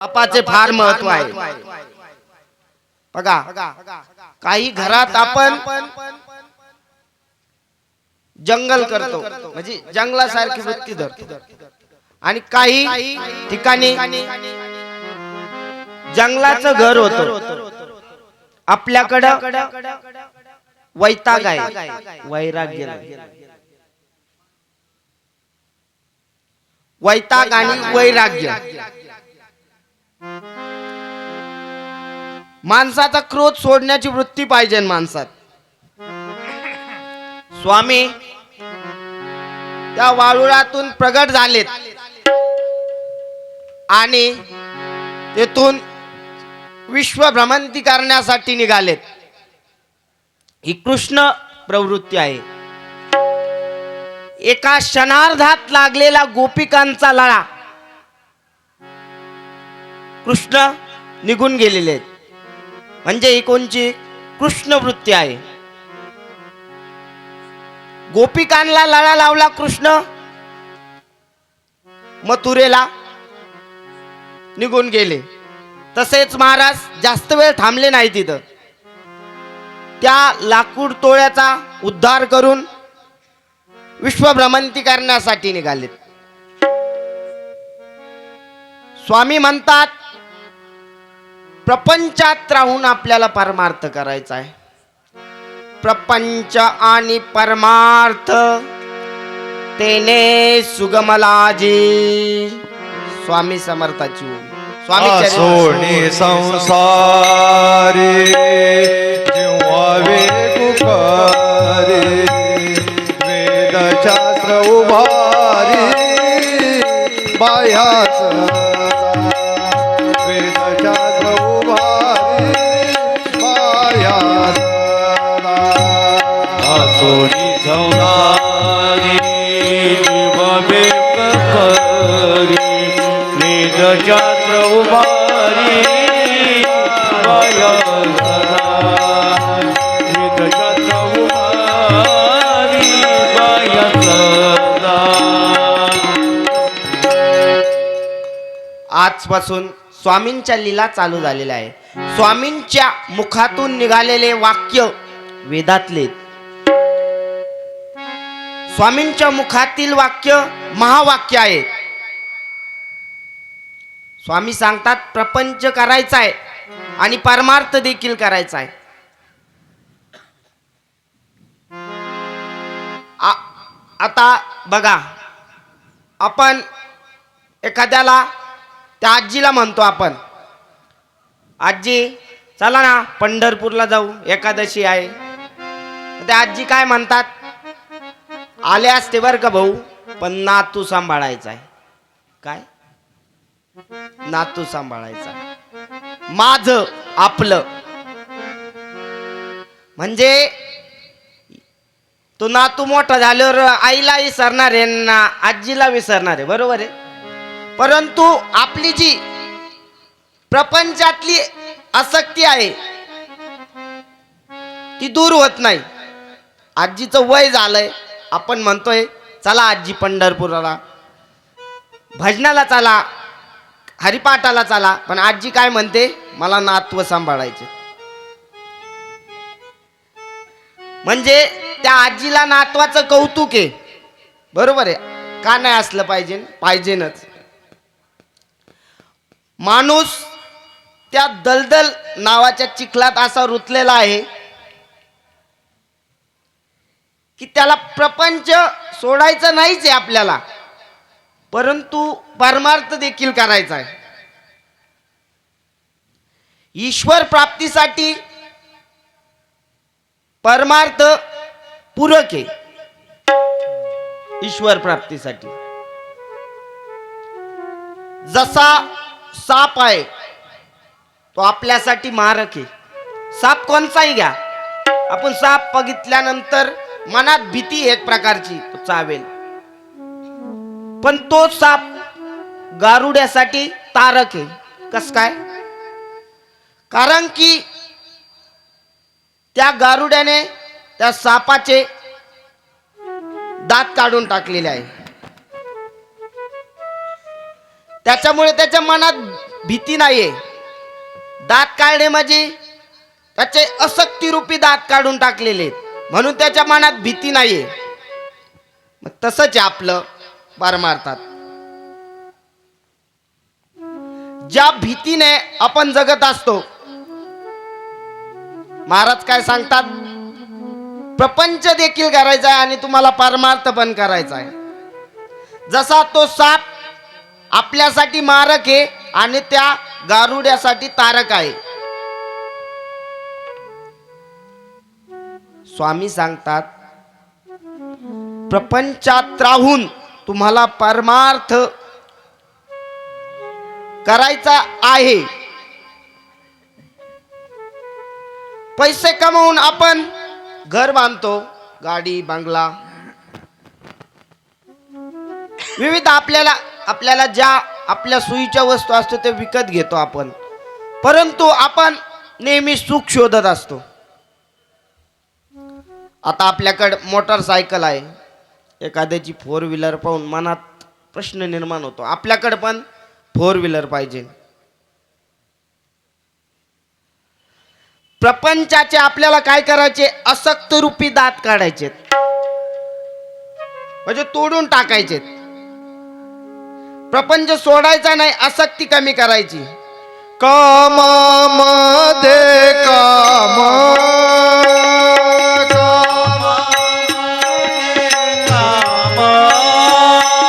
बापाचे फार महत्व आहे. बघा, काही घरात आपण जंगल करतो, म्हणजे जंगलासारखी वृत्ती धरतो, आणि काही ठिकाणी जंगलाचं घर होतं. आपल्याकडं वैताग आहे, वैराग्य नाही. वैताग आणि वैराग्य. माणसाचा क्रोध सोडण्याची वृत्ती पाहिजे माणसात. स्वामी त्या वाळुळातून प्रगट झालेत आणि तेथून विश्व भ्रमंती करण्यासाठी निघालेत. ही कृष्ण प्रवृत्ती आहे. एका क्षणार्धात लागलेला गोपिकांचा लळा कृष्ण निघून गेलेले आहेत. म्हणजे ही कोणची कृष्ण वृत्ती आहे. गोपिकांना लळा लावला कृष्ण, मथुरेला निघून गेले. तसेच महाराज जास्त वेळ थांबले नाही तिथं. त्या लाकूड तोळ्याचा उद्धार करून विश्वभ्रमंती करण्यासाठी निघालेत. स्वामी म्हणतात, प्रपंचात राहून आपल्याला परमार्थ करायचा आहे. प्रपंच आणि परमार्थ तेने सुगमलाजी. स्वामी समर्थाची ओवी. स्वामी सोनी संसारी जेव्हा वेगुकारी वेदशास्त्र उभारी बाह्यास वेदशास्त्र उभारी बाह्यास सोनी संसारी जेव्हा वेगुकारी वेदशास्त्र उभारी आजपासून स्वामींच्या लीला चालू झालेल्या आहे. स्वामींच्या मुखातून निघालेले वाक्य वेदातले. स्वामींच्या मुखातील वाक्य महावाक्य आहे. स्वामी सांगतात, प्रपंच करायचा आहे आणि परमार्थ देखील करायचा आहे. आता बघा, आपण एखाद्याला, त्या आजीला म्हणतो आपण, आजी चला ना पंढरपूरला जाऊ, एकादशी आहे. त्या आजी काय म्हणतात, आले असते बर का भाऊ, पण नातू सांभाळायचा आहे. काय नातू सांभाळायचा, माझं आपलं. म्हणजे तो नातू मोठा झाल्यावर आईला विसरणार आहे ना आजीला विसरणार आहे, बरोबर आहे. परंतु आपली जी प्रपंचातली आसक्ती आहे ती दूर होत नाही. आजीचं वय झालंय, आपण म्हणतोय चला आजी पंढरपूरला, भजनाला चला, हरिपाठाला चला, पण आजी काय म्हणते, मला नातू सांभाळायचे. म्हणजे त्या आजीला नातवाचं कौतुक आहे, बरोबर आहे. का नाही असलं पाहिजे, पाहिजेनच. माणूस त्या दलदल नावाच्या चिखलात असा रुतलेला आहे की त्याला प्रपंच सोडायचं नाहीच आहे आपल्याला, परंतु परमार्थ देखील करायचा आहे. ईश्वर प्राप्तीसाठी परमार्थ पूरक आहे. ईश्वर प्राप्तीसाठी जसा साप आहे तो आपल्यासाठी मारक आहे. साप कोणताही घ्या, आपण साप बघितल्यानंतर मनात भीती एक प्रकारची, तो चावेल. पण तो साप गारुड्यासाठी तारक आहे. कस काय? कारण की त्या गारुड्याने त्या सापाचे दात काढून टाकलेले आहे. त्याच्यामुळे त्याच्या मनात भीती नाहीये. दात काढणे म्हणजे त्याचे असक्तिरूपी दात काढून टाकलेले आहेत, म्हणून त्याच्या मनात भीती नाहीये. मग तसंच आहे आपलं परमार्थात. ज्या भीतीने आपण जगत असतो, महाराज काय सांगतात, प्रपंच देखील करायचा आहे आणि तुम्हाला परमार्थ पण करायचा आहे. जसा तो साप आपल्यासाठी मारक आहे आणि त्या गारुड्यासाठी तारक आहे. स्वामी सांगतात, प्रपंचात राहून तुम्हाला परमार्थ करायचा आहे. पैसे कमवून आपण घर बांधतो, गाडी बंगला विविध आपल्याला ज्या आपल्या सोयीच्या वस्तू असतो ते विकत घेतो आपण, परंतु आपण नेहमी सुख शोधत असतो. आता आपल्याकडे मोटरसायकल आहे, एखाद्याची 4 व्हीलर पाहून मनात प्रश्न निर्माण होतो, आपल्याकडे पण 4 व्हीलर पाहिजे. प्रपंचाचे आपल्याला काय करायचे, असक्त रूपी दात काढायचे, म्हणजे तोडून टाकायचे. प्रपंच सोडायचा नाही, आसक्ती कमी करायची. कामामध्ये काम,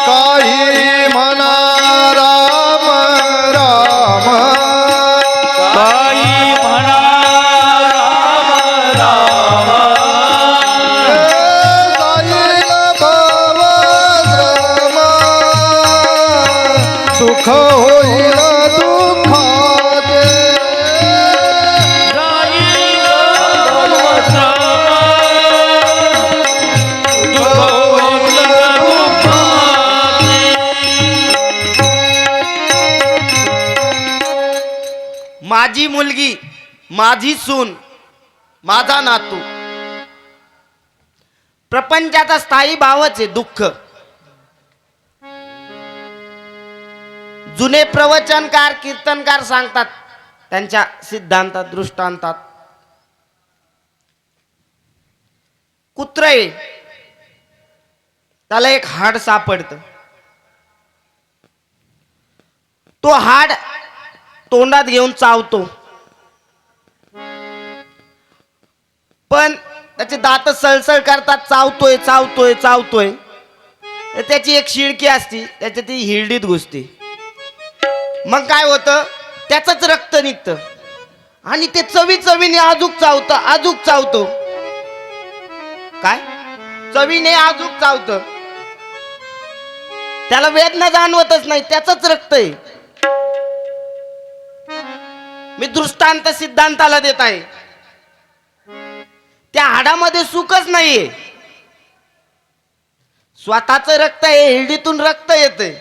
काही म्हणा राम राम, काही म्हणा राम राम, जाईल भवश्रम, सुख होईल दुःखाते, जाईल भवश्रम, सुख होईल दुःखाते. माझी मुलगी, माझी सून, माझा नातू, प्रपंचाचा स्थायी भावच आहे दुःख. जुने प्रवचनकार कीर्तनकार सांगतात त्यांच्या सिद्धांतात दृष्टांतात, कुत्र आहे, त्याला एक हाड सापडतं, तो हाड तोंडात घेऊन चावतो, पण त्याचे दात सळसळ करतात, चावतोय चावतोय चावतोय. त्याची एक शिडकी असती, त्याच्या ती हिरडीत घुसते. मग काय होतं, त्याचंच रक्त निघतं आणि ते चवीने आजूक चावतो. काय चवीने आजूक चावतं, त्याला वेदना जाणवतच नाही, त्याचंच रक्त आहे. मी दृष्टांत सिद्धांताला देत आहे. त्या हाडामध्ये सुखच नाहीये, स्वतःच रक्त आहे, हिरडीतून रक्त येते,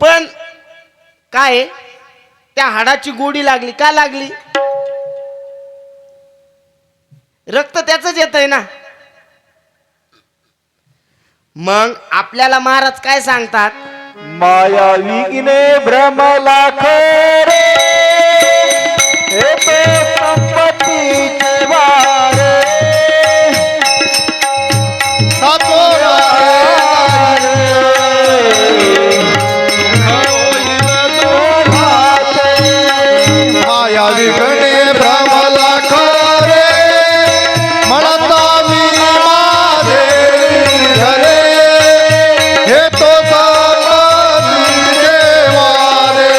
पण काय त्या हाडाची गोडी लागली, का लागली, रक्त त्याचंच येतंय ना. मग आपल्याला महाराज काय सांगतात, माया विघ्ने भ्रमला खरे, हे तो संपत्तीचे वारे, सातोरा माया विघ्ने भ्रमला खरे, म्हणता मी माझे धरे, हे तो संपत्तीचे वारे,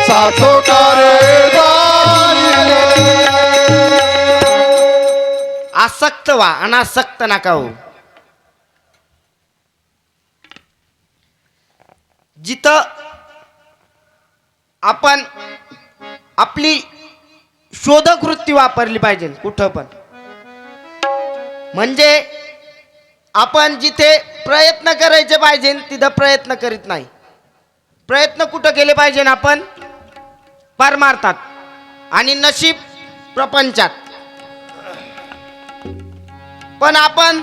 सातो करे जाईल. आसक्त व्हा, अनासक्त नका हो. जिथं आपण आपली शोधक वृत्ती वापरली पाहिजे, कुठं पण, म्हणजे आपण जिथे प्रयत्न करायचे पाहिजे तिथं प्रयत्न करीत नाही. प्रयत्न कुठं केले पाहिजे आपण, परमार्थात, आणि नशीब प्रपंचात. पण आपण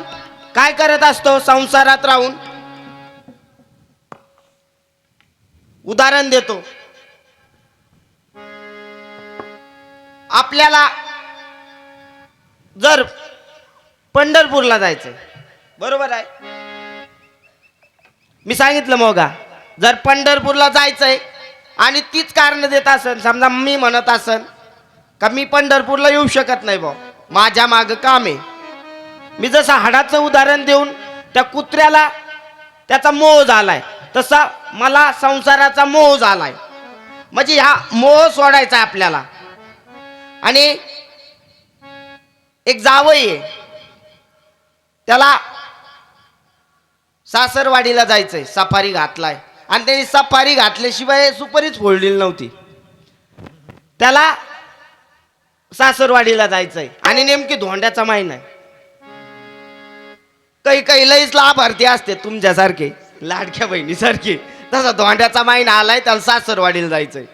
काय करत असतो, संसारात राहून उदाहरण देतो. आपल्याला जर पंढरपूरला जायचंय, बरोबर आहे, मी सांगितलं मोगा, जर पंढरपूरला जायचंय आणि तीच कारण देत असन, समजा मी म्हणत असन का मी पंढरपूरला येऊ शकत नाही भाऊ, माझ्या माग काम आहे, मी जसं हाडाचं उदाहरण देऊन त्या कुत्र्याला त्याचा मोह झालाय, तसा मला संसाराचा मोह झालाय. म्हणजे हा मोह सोडायचा आहे आपल्याला. आणि एक जावई आहे, त्याला सासरवाडीला जायचंय, सफारी घातलाय आणि त्यांनी सफारी घातल्याशिवाय सुपारीच फोडलेली नव्हती. त्याला सासरवाडीला जायचंय आणि नेमकी धोंड्याचा महिना आहे. काही काही लईच लाभार्थी असते तुमच्यासारखे, लाडक्या बहिणीसारखे, तसा धोंड्याचा महिना आलाय, त्याला सासरवाडीला जायचंय.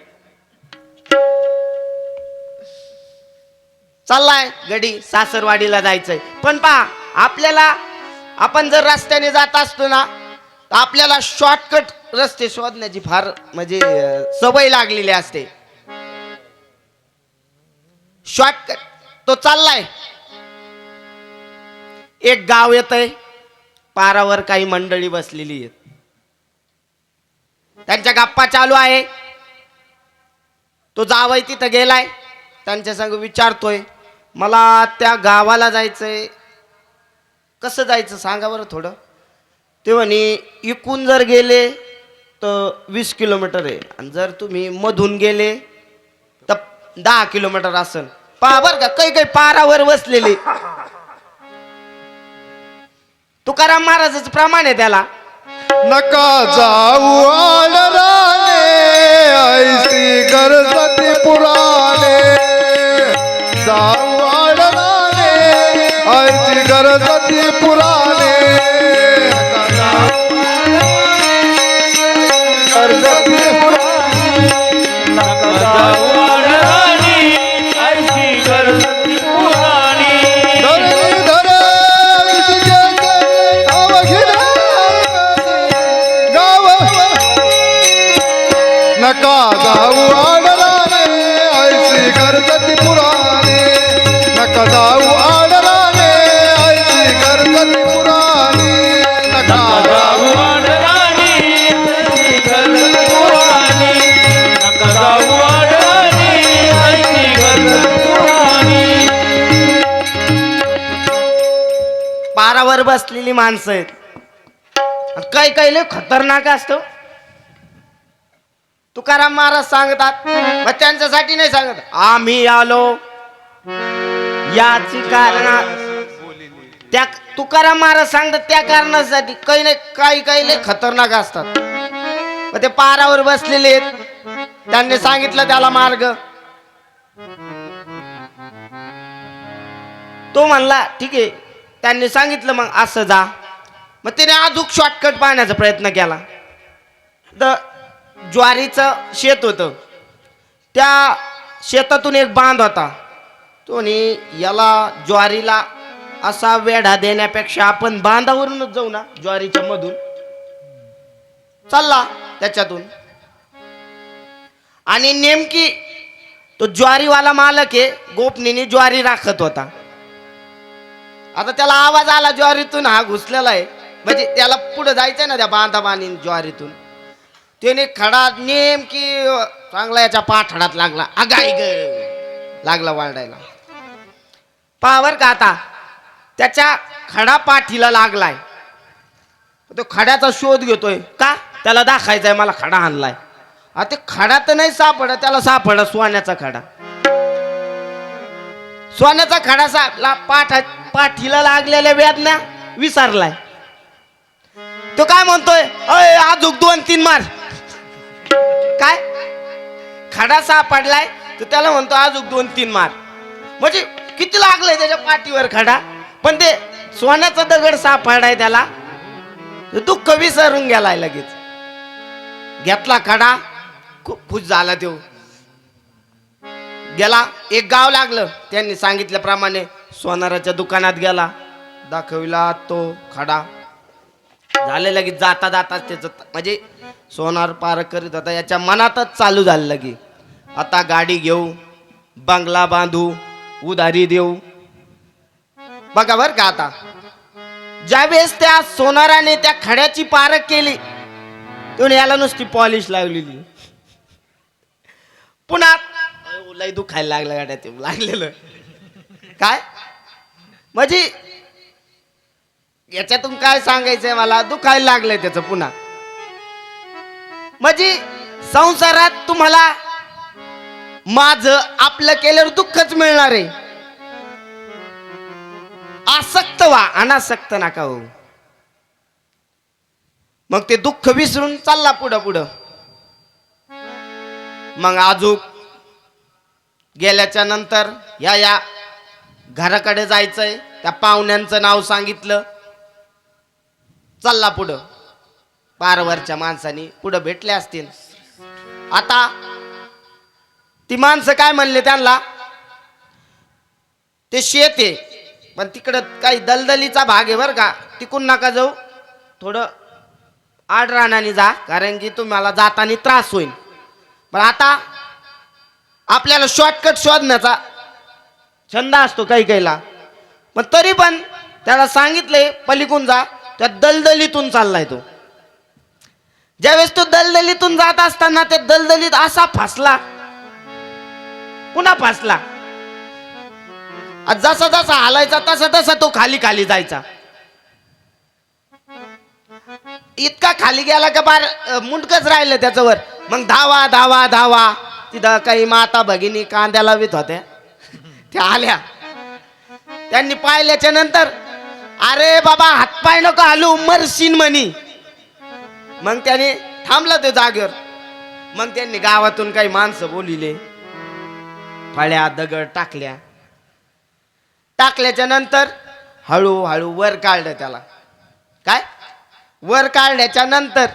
चाललाय गडी सासरवाडीला जायचंय. पण पहा, आपल्याला आपण जर रस्त्याने जात असतो ना, तर आपल्याला शॉर्टकट रस्ते शोधण्याची फार म्हणजे सवय लागलेली असते. शॉर्टकट तो चाललाय. एक गाव येतंय, पारावर काही मंडळी बसलेली आहेत, त्यांच्या गप्पा चालू आहे. तो जावई तिथं गेलाय, त्यांच्या संग विचारतोय, मला त्या गावाला जायचंय, कसं जायचं सांगा बरं थोडं. ते म्हणे इकून जर गेले तर 20 किलोमीटर आहे, आणि जर तुम्ही मधून गेले तर 10 किलोमीटर असेल. पहा बरं का, काही काही पारावर बसलेले. तुकाराम महाराजाचं प्रमाण आहे त्याला. नका जाऊ आडराने ऐसी गरजती पुराणे, जाऊ आडराने ऐसी गरजती पुराणे, गरजती पुराणे, नका जाऊ आडराने ऐसी गरजती पुराणे, धरणी धरे गाव घिरे गाव, नका जाऊ आडराने ऐसी गरजती पुराणे, नका जाऊ आडराने ऐसी गरजती पुराणे, नका जाऊ आडराने ऐसी गरजती पुराणे, नका जाऊ आडराने ऐसी गरजती पुराणे. पारावर बसलेली माणसं आहेत. काही काही लय खतरनाक असतं. तुकाराम महाराज सांगतात, मग त्यांच्यासाठी नाही सांगत, आम्ही आलो याची कारण. त्या तुकाराम महाराज सांगतात त्या कारणासाठी. काही नाही, काही काही लय खतरनाक असतात. मग ते पारावर बसलेले आहेत, त्यांनी सांगितलं त्याला मार्ग. तो म्हणला ठीक आहे, त्यांनी सांगितलं मग असं जा. मग त्याने अजून शॉर्टकट पाहण्याचा प्रयत्न केला. तर ज्वारीचं शेत होतं, त्या शेतातून एक बांध होता. तो म्हणे याला ज्वारीला असा वेढा देण्यापेक्षा आपण बांधावरूनच जाऊ ना, ज्वारीच्या मधून. चालला त्याच्यातून. आणि नेमकी तो ज्वारीवाला मालक आहे, गोपनीने ज्वारी राखत होता. आता त्याला आवाज आला ज्वारीतून हा घुसलेला आहे, म्हणजे त्याला पुढे जायचंय ना त्या बांधाबानी ज्वारीतून. त्याने खडा नेमकी चांगला याच्या पाठडात लागला. अगाई ग लागला वाढायला. पावर का आता त्याच्या खडा पाठीला लागलाय. तो खड्याचा शोध घेतोय, का त्याला दाखायचंय मला खडा आणलाय. आता खडा तर नाही सापडत, त्याला सापडा सोन्याचा खडा. सोन्याचा खडा सापला. पाठीला लागलेल्या वेदना विसरलाय. तो काय म्हणतोय, अय आजूक 2-3 मार. काय खडा सापडलाय तर त्याला म्हणतो अजून 2-3 मार. म्हणजे किती लागलंय त्याच्या पाठीवर खडा, पण ते सोन्याचा दगड सापडाय त्याला. दुःख विसरून गेलाय लगेच. घेतला खडा, खूप खुश झाला तो. गेला, एक गाव लागलं. त्यांनी सांगितल्याप्रमाणे सोनाराच्या दुकानात गेला, दाखविला तो खडा. झाले लगेच. जाता जाता त्याचं म्हणजे सोनार पार करीत होता. याच्या मनातच चालू झालं की आता गाडी घेऊ, बंगला बांधू, उधारी देऊ. बघा बर का, आता ज्यावेळेस त्या सोनाराने त्या खड्याची पारख केली तेव्हा याला नुसती पॉलिश लावलेली. पुन्हा लय दुखायला लागलं गाड्या, ते लागलेलं काय म्हणजे याच्यातून काय सांगायचंय मला, दुखायला लागलंय त्याचं पुन्हा. म्हणजे संसारात तुम्हाला माझं आपलं केल्यावर दुःखच मिळणार आहे. आसक्त व्हा, अनासक्त नका हो. मग ते दुःख विसरून चालला पुढं पुढं. मग आजूक गेल्याच्या नंतर या घराकडे जायचंय, त्या पाहुण्यांचं नाव सांगितलं, चालला पुढं. पारवरच्या माणसानी पुढं भेटले असतील. आता ती माणसं काय म्हणले त्यांना, ते शेत आहे पण तिकडं काही दलदलीचा भाग आहे बरं का, तिकून नका जाऊ, थोडं आड रानाने जा, कारण की तुम्हाला जाताना त्रास होईल. पण आता आपल्याला शॉर्टकट शोधण्याचा छंद असतो काही काहीला, पण तरी पण त्याला सांगितले पलीकडून जा. त्या दलदलीतून चाललाय तो. ज्यावेळेस तो दलदलीतून जात असताना त्या दलदलीत असा फसला, पुन्हा फसला. जसा जसा हालायचा तसा तसा तो खाली खाली जायचा. इतका खाली गेला का बार मुंडकच राहिलं त्याच्यावर. मग धावा धावा धावा. तिथं काही माता भगिनी कांद्या लावित होत्या, त्या आल्या. त्यांनी पाहिल्याच्या नंतर, अरे बाबा हातपाय नको हालू, मरशीन म्हणी. मग त्याने थांबला ते जागेवर. मग त्यांनी गावातून काही माणसं बोलिले, फळ्या दगड टाकल्याच्या नंतर हळूहळू वर काढलं त्याला. काय वर काढल्याच्या नंतर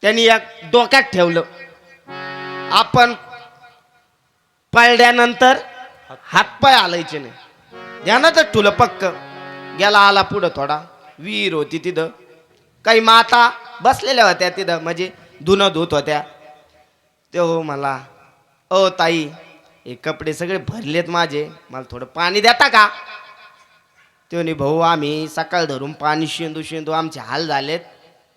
त्यांनी एक डोक्यात ठेवलं, आपण पळल्यानंतर हातपाय हालायचे नाही. ध्यानातच ठुलं पक्क. गेला आला पुढं थोडा. विहीर होती तिथं, काही माता बसलेल्या होत्या तिथं, म्हणजे धुणं धुत होत्या. ते हो मला, ओ ताई हे कपडे सगळे भरलेत माझे, मला थोडं पाणी देता का? ते म्हणे भाऊ आम्ही सकाळ धरून पाणी शेंदू शेंदू आमचे हाल झालेत,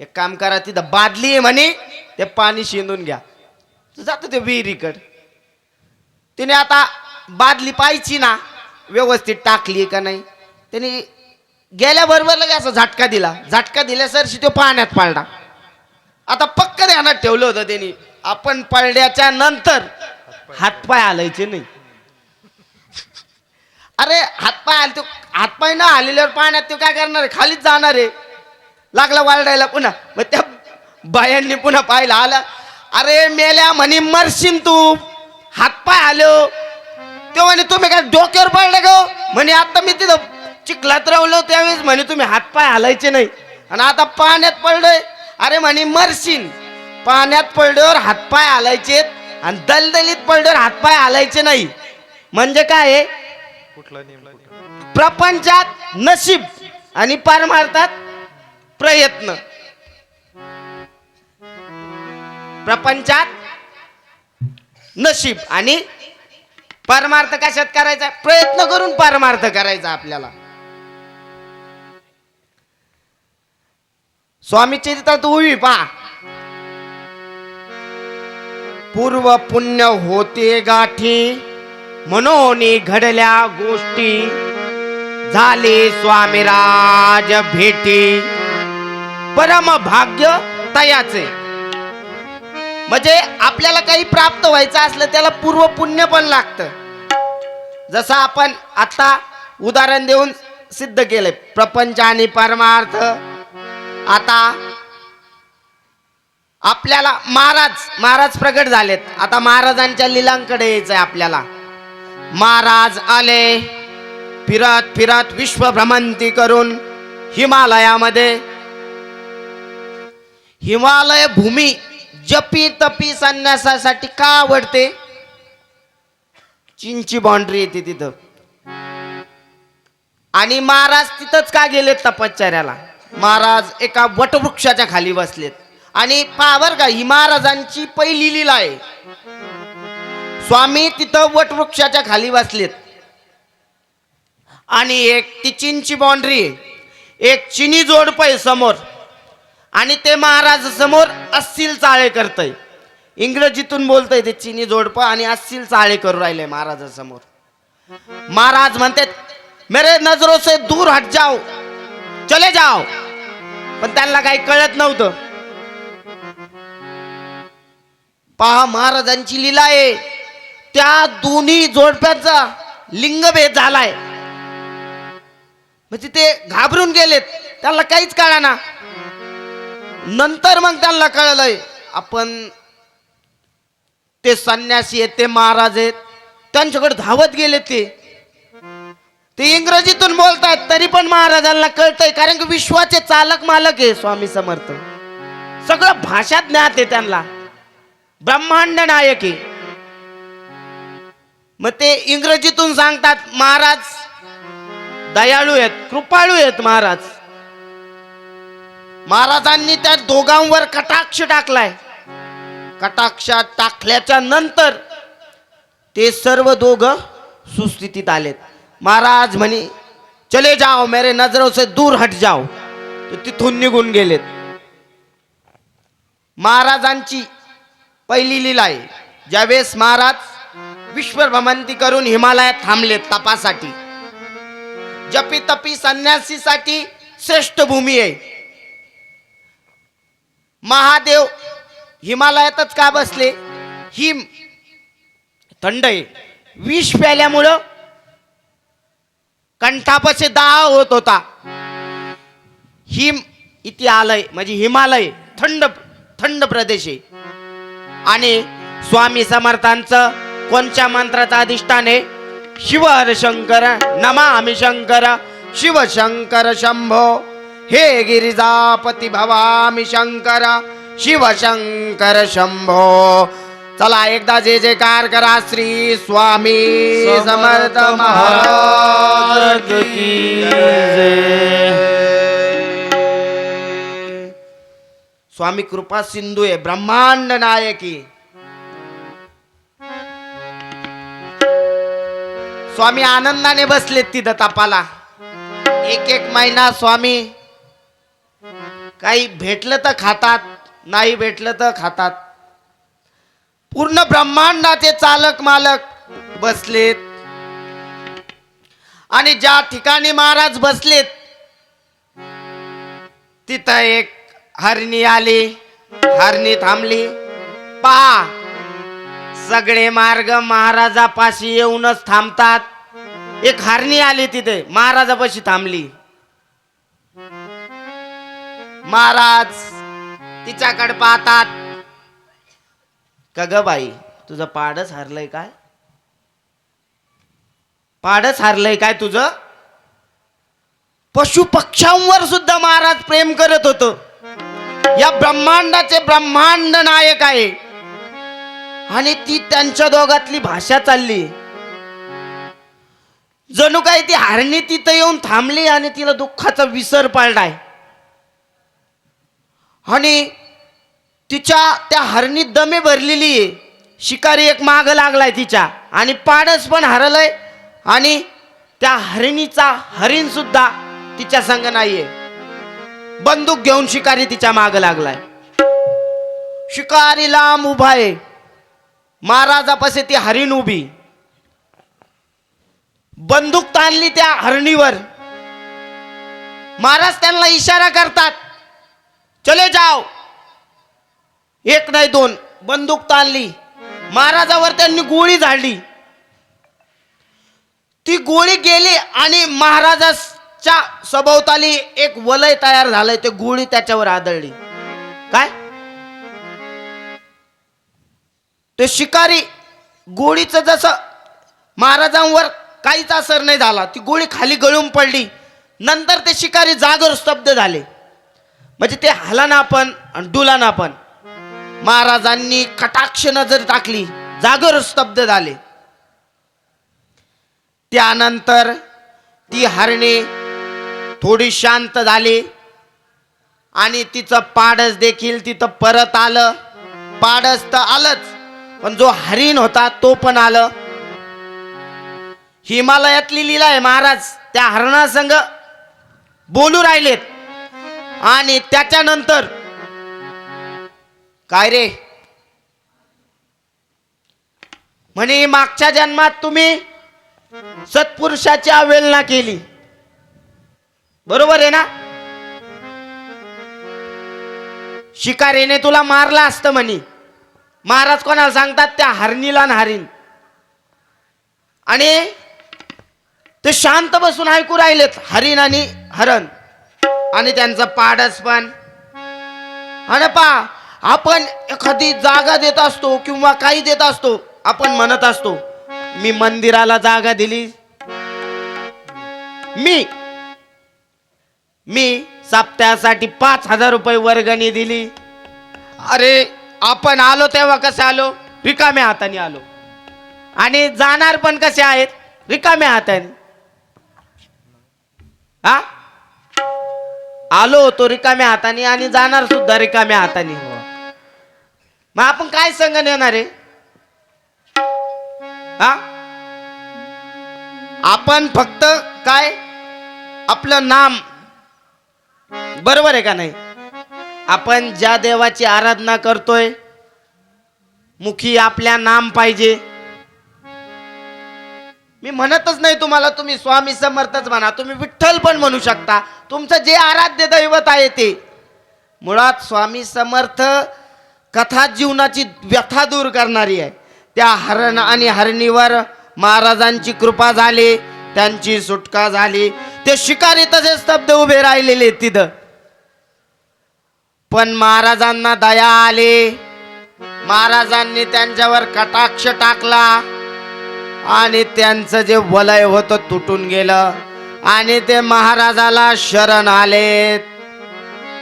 एक काम करा, तिथं बादली आहे म्हणे, ते पाणी शेंदून घ्या. जातो ते विहिरीकड. तिने आता बादली पाहायची ना व्यवस्थित टाकली का नाही. त्याने गेल्याबरोबर लगे असा झटका दिला. झटका दिल्यासरशी तो पाण्यात पडला. आता पक्क ध्यानात ठेवलं होतं त्यांनी, आपण पडल्याच्या नंतर हातपाय हालायचे नाही. अरे हातपाय न हालेल्यावर पाण्यात तो काय करणार आहे, खालीच जाणार आहे. लागला वाळडायला पुन्हा. मग त्या बायांनी पुन्हा पाहिलं, आला, अरे मेल्या म्हणे मरशीन तू, हातपाय आलो. तो म्हणे तुम्ही काय डोक्यावर पडले गो म्हणे, आता मी तिथं चिखलात रावलो त्यावेळेस म्हणे तुम्ही हातपाय हालायचे नाही, आणि आता पाण्यात पडलोय. अरे म्हणे मरशीन. पाण्यात पडल्यावर हातपाय हालायचे आणि दलदलीत पडल्यावर हातपाय हालायचे नाही. म्हणजे काय, प्रपंचात नशीब आणि परमार्थात प्रयत्न. प्रपंचात नशीब आणि परमार्थ कशात करायचा, प्रयत्न करून परमार्थ करायचा आपल्याला. स्वामी चरित्रात उभी पहा, पूर्व पुण्य होते गाठी, म्हणून घडल्या गोष्टी, झाले स्वामीराज भेटी, परम भाग्य तयाचे. म्हणजे आपल्याला काही प्राप्त व्हायचं असलं त्याला पूर्व पुण्य पण लागतं. जसं आपण आता उदाहरण देऊन सिद्ध केलंय, प्रपंच आणि परमार्थ. आता आपल्याला महाराज प्रगट झालेत. आता महाराजांच्या लीलांकडे यायचंय आपल्याला. महाराज आले फिरत फिरत विश्व भ्रमंती करून हिमालयामध्ये. हिमालय भूमी जपी तपी संन्यासासाठी का आवडते, चीनची बाउंड्री येते तिथं. आणि महाराज तिथंच का गेलेत तपश्चर्याला. महाराज एका वटवृक्षाच्या खाली बसलेत आणि पहा बरं का, ही महाराजांची पहिली लीला आहे. स्वामी तिथं वटवृक्षाच्या खाली बसलेत आणि एक ती चीनची बाउंड्री आहे, एक चिनी जोडप आहे समोर आणि ते महाराज समोर अस्सील चाळे करतय. इंग्रजीतून बोलतय ते चिनी जोडप आणि अस्सील चाळे करू राहिले महाराजासमोर. महाराज म्हणतात मेरे नजरों से दूर हट जाओ, चले जाओ. पण त्यांना काही कळत नव्हतं. पहा महाराजांची लीला आहे, त्या दोन्ही जोडप्यांचा लिंगभेद झालाय. म्हणजे ते घाबरून गेलेत, त्यांना काहीच कळना. नंतर मग त्यांना कळलंय आपण ते संन्यासी आहेत, ते महाराज आहेत. त्यांच्याकडे धावत गेले. ते इंग्रजीतून बोलतायत तरी पण महाराजांना कळतंय, कारण की विश्वाचे चालक मालक आहे स्वामी समर्थ. सगळं भाषा ज्ञात आहे त्यांना, ब्रह्मांड नायक आहे. मग ते इंग्रजीतून सांगतात महाराज दयाळू आहेत, कृपाळू आहेत महाराज. महाराजांनी त्या दोघांवर कटाक्ष टाकलाय. कटाक्ष टाकल्याच्या नंतर ते सर्व दोघं सुस्थितीत आलेत. महाराज म्हणे चले जाओ, मेरे नजरों से दूर हट जाओ. तो तिथून निघून गेलेत. महाराजांची पहिली लीला आहे, ज्यावेळेस महाराज विश्वभ्रमंती करून हिमालयात थांबलेत तपासाठी. जपी तपी संन्यासीसाठी श्रेष्ठ भूमी आहे. महादेव हिमालयातच का बसले? हिम थंड आहे. विष प्याल्यामुळं कंठापाशी दाह होत होता. हिम इथे आलंय म्हणजे हिमालय थंड थंड प्रदेश आहे. आणि स्वामी समर्थांचं कोणत्या मंत्राचा अधिष्ठान आहे? शिव हर शंकर नमामि शंकर, शिव शंकर शंभो, हे गिरिजापती भवामि शंकर, शिव शंकर शंभो. चला एकदा जय जयकार करा श्री स्वामी समर्थ महाराज की जय. स्वामी कृपा सिंधू आहे, ब्रह्मांड नायकी. स्वामी आनंदाने बसलेत तिथं तपाला. एक एक महिना स्वामी काही भेटलं तर खातात, नाही भेटलं तर खातात. पूर्ण ब्रह्मांडाचे चालक मालक बसलेत. आणि ज्या ठिकाणी महाराज बसलेत तिथं एक हरणी आली. हरणी थांबली. पहा सगळे मार्ग महाराजापाशी येऊनच थांबतात. एक हरणी आली तिथे महाराजापाशी थांबली. महाराज तिच्याकडे पाहतात. का ग बाई, तुझं पाडच हरलंय काय? पाडच हरलंय काय तुझं? पशु पक्ष्यांवर सुद्धा महाराज प्रेम करत होत. या ब्रह्मांडाचे ब्रह्मांड नायक आहे. आणि ती त्यांच्या दोघातली भाषा चालली. जणू काय ती हरणी तिथं येऊन थांबली आणि तिला दुःखाचा विसर पडलाय. आणि तिच्या त्या हरणीत दमे भरलेली आहे. शिकारी एक माग लागलाय तिच्या आणि पाडस पण हरलंय. आणि त्या हरणीचा हरिण सुद्धा तिच्या संग नाहीये. बंदूक घेऊन शिकारी तिच्या माग लागलाय. शिकारी लांब उभा आहे. महाराजापाशी ती हरिण उभी. बंदूक ताणली त्या हरणीवर. महाराज त्यांना इशारा करतात चले जाओ. एक नाही दोन बंदूक ताणली. महाराजावर त्यांनी गोळी झाडली. ती गोळी गेली आणि महाराजाच्या सभोवताली एक वलय तयार झालंय. ते गोळी त्याच्यावर आदळली. काय ते शिकारी गोळीचं जसं महाराजांवर काहीच असर नाही झाला. ती गोळी खाली गळून पडली. नंतर ते शिकारी जागेवर स्तब्ध झाले. म्हणजे ते हलना पण आणि डुलाना पण. महाराजांनी कटाक्ष नजर टाकली, जागेवर स्तब्ध झाले. त्यानंतर ती हरणे थोडी शांत झाली आणि तिचं पाडस देखील तिथं परत आलं. पाडस तर आलंच, पण जो हरिण होता तो पण आलं. हिमालयातली लीला आहे. महाराज त्या हरणासंग बोलू राहिलेत. आणि त्याच्यानंतर काय रे म्हणे, मागच्या जन्मात तुम्ही सत्पुरुषाची अवहेलना केली, बरोबर आहे ना? शिकारीने तुला मारला असतं म्हणे. महाराज कोणाला सांगतात? त्या हरणीला आणि हरिण. आणि ते शांत बसून ऐकू राहिलेत, हरिण आणि हरण, आणि त्यांचं पाडस पण. आणि पा आपण एखादी जागा देत असतो किंवा काही देत असतो, आपण म्हणत असतो मी मंदिराला जागा दिली, मी सप्त्यासाठी 5,000 रुपये वर्गणी दिली. अरे आपण आलो तेव्हा कसे आलो? रिकाम्या हाताने आलो. आणि जाणार पण कसे आहेत? रिकाम्या हाताने. हा, आलो होतो रिकाम्या हाताने आणि जाणार सुद्धा रिकाम्या हाताने. मग आपण काय संगण येणार आहे? हा, आपण फक्त काय आपलं नाम, बरोबर आहे का नाही? आपण ज्या देवाची आराधना करतोय, मुखी आपल्या नाम पाहिजे. मी म्हणतच नाही तुम्हाला तुम्ही स्वामी समर्थच म्हणा, तुम्ही विठ्ठल पण म्हणू शकता. तुमचं जे आराध्य दैवत आहे ते. मुळात स्वामी समर्थ कथा जीवनाची व्यथा दूर करणारी आहे. त्या हरण आणि हरणीवर महाराजांची कृपा झाली, त्यांची सुटका झाली. ते शिकारी तसे स्तब्ध उभे राहिलेले तिथं. पण महाराजांना दया आली. महाराजांनी त्यांच्यावर कटाक्ष टाकला आणि त्यांचं जे वलय होतं तुटून गेलं आणि ते महाराजाला शरण आलेत.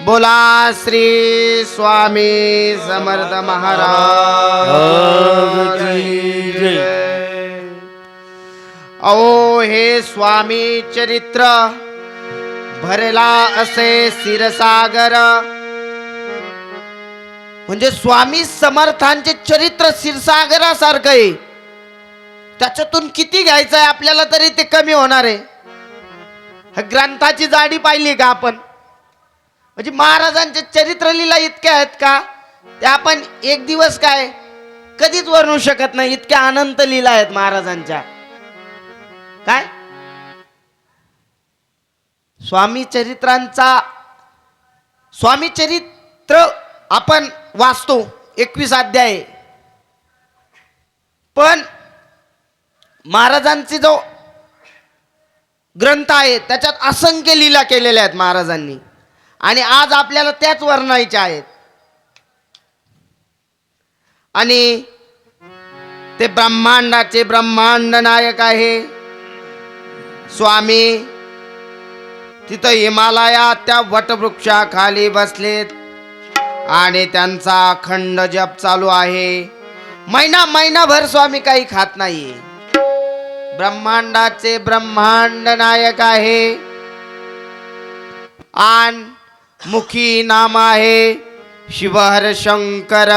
बोला श्री स्वामी समर्थ महाराज की जय. अहो हे स्वामी चरित्र भरला असे क्षीरसागर. म्हणजे स्वामी समर्थांचे चरित्र क्षीरसागरासारखं आहे. त्याच्यातून किती घ्यायचं आहे आपल्याला तरी ते कमी होणार आहे. ग्रंथाची जाडी पाहिली का आपण? म्हणजे महाराजांचे चरित्र लीला इतक्या आहेत का ते आपण एक दिवस काय कधीच वर्णू शकत नाही. इतक्या अनंत लीला आहेत महाराजांच्या. काय स्वामी चरित्र आपण वाचतो 21 अध्याय, पण महाराजांचे जो ग्रंथ आहे त्याच्यात असंख्य लीला केलेल्या आहेत महाराजांनी, आणि आज आपल्याला त्याच वर्णायच्या आहेत. आणि ते ब्रह्मांडाचे ब्रह्मांड नायक आहे स्वामी. तिथं हिमालयात त्या वटवृक्षाखाली बसलेत आणि त्यांचा अखंड जप चालू आहे. महिनाभर स्वामी काही खात नाही. ब्रह्मांडाचे ब्रह्मांड नायक आहे. आन मुखी नाम आहे शिवहर शंकर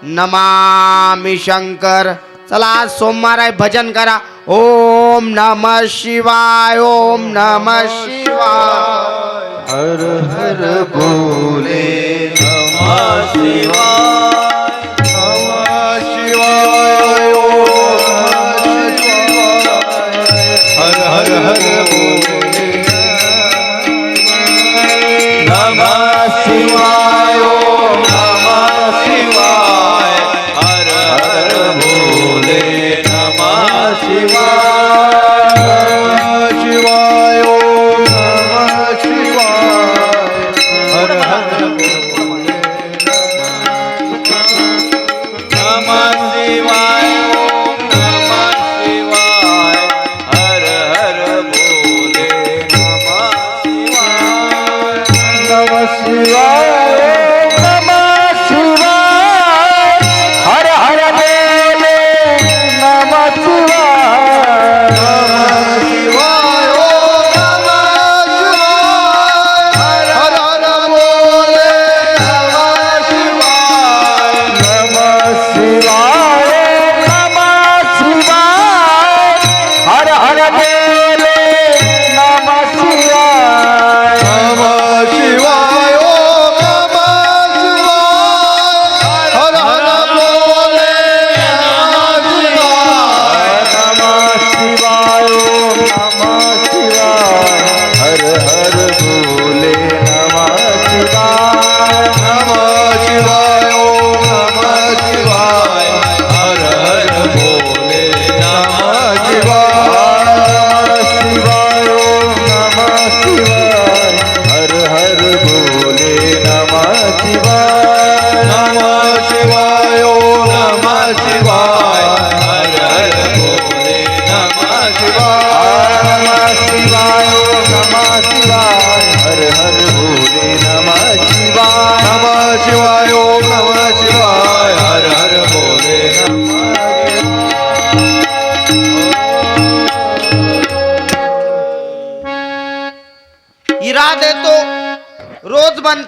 नमामि शंकर. चला आज सोमवार आहे, भजन करा. ओम नमः शिवाय, ओम नमः शिवाय. हर हर बोले नमः शिवाय, नमः शिवाय, ओम नमः शिवाय. हर हर हर बोले नमः शिवाय, ओम नमः शिवाय. हर हर बोले नमः शिवाय, शिवाय, ओम नमः शिवाय. हर हर बोले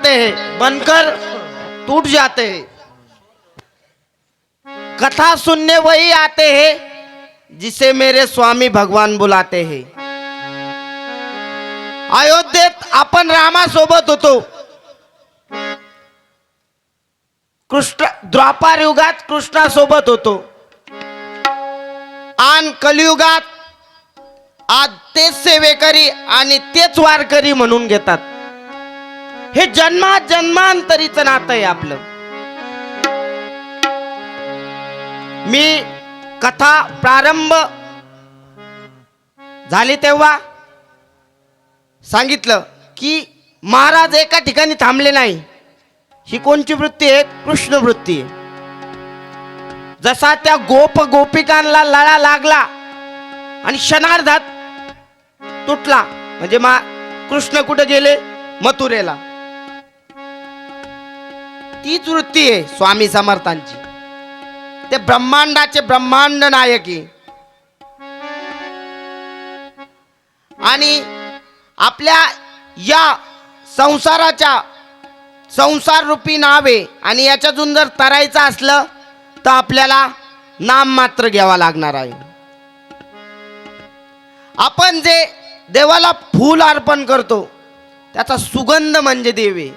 आते हैं बनकर टूट जाते हैं। कथा सुनने वही आते हैं जिसे मेरे स्वामी भगवान बुलाते हैं। अयोध्येत आपण रामासोबत होतो, कृष्ण द्वापार युगात कृष्णासोबत होतो, आणि कलियुगात आज तेच सेवेकरी आणि तेच वारकरी म्हणून घेतात। हे जन्मांतरीचं नातं आहे आपलं। मी कथा प्रारंभ झाली तेव्हा सांगितलं की महाराज एका ठिकाणी थांबले नाही। ही कोणची वृत्ती आहे? कृष्ण वृत्ती आहे। जसा त्या गोपिकांना लळा लागला आणि क्षणार्धात तुटला, म्हणजे कृष्ण कुठे गेले? मथुरेला। तीच वृत्ती आहे स्वामी समर्थांची। ते ब्रह्मांडाचे ब्रह्मांड नायकी आणि आपल्या या संसार रूपी नावे आणि याच्यातून जर तरायचं असलं तर आपल्याला नाम मात्र घ्यावा लागणार आहे। आपण जे देवाला फूल अर्पण करतो त्याचा सुगंध म्हणजे देवे।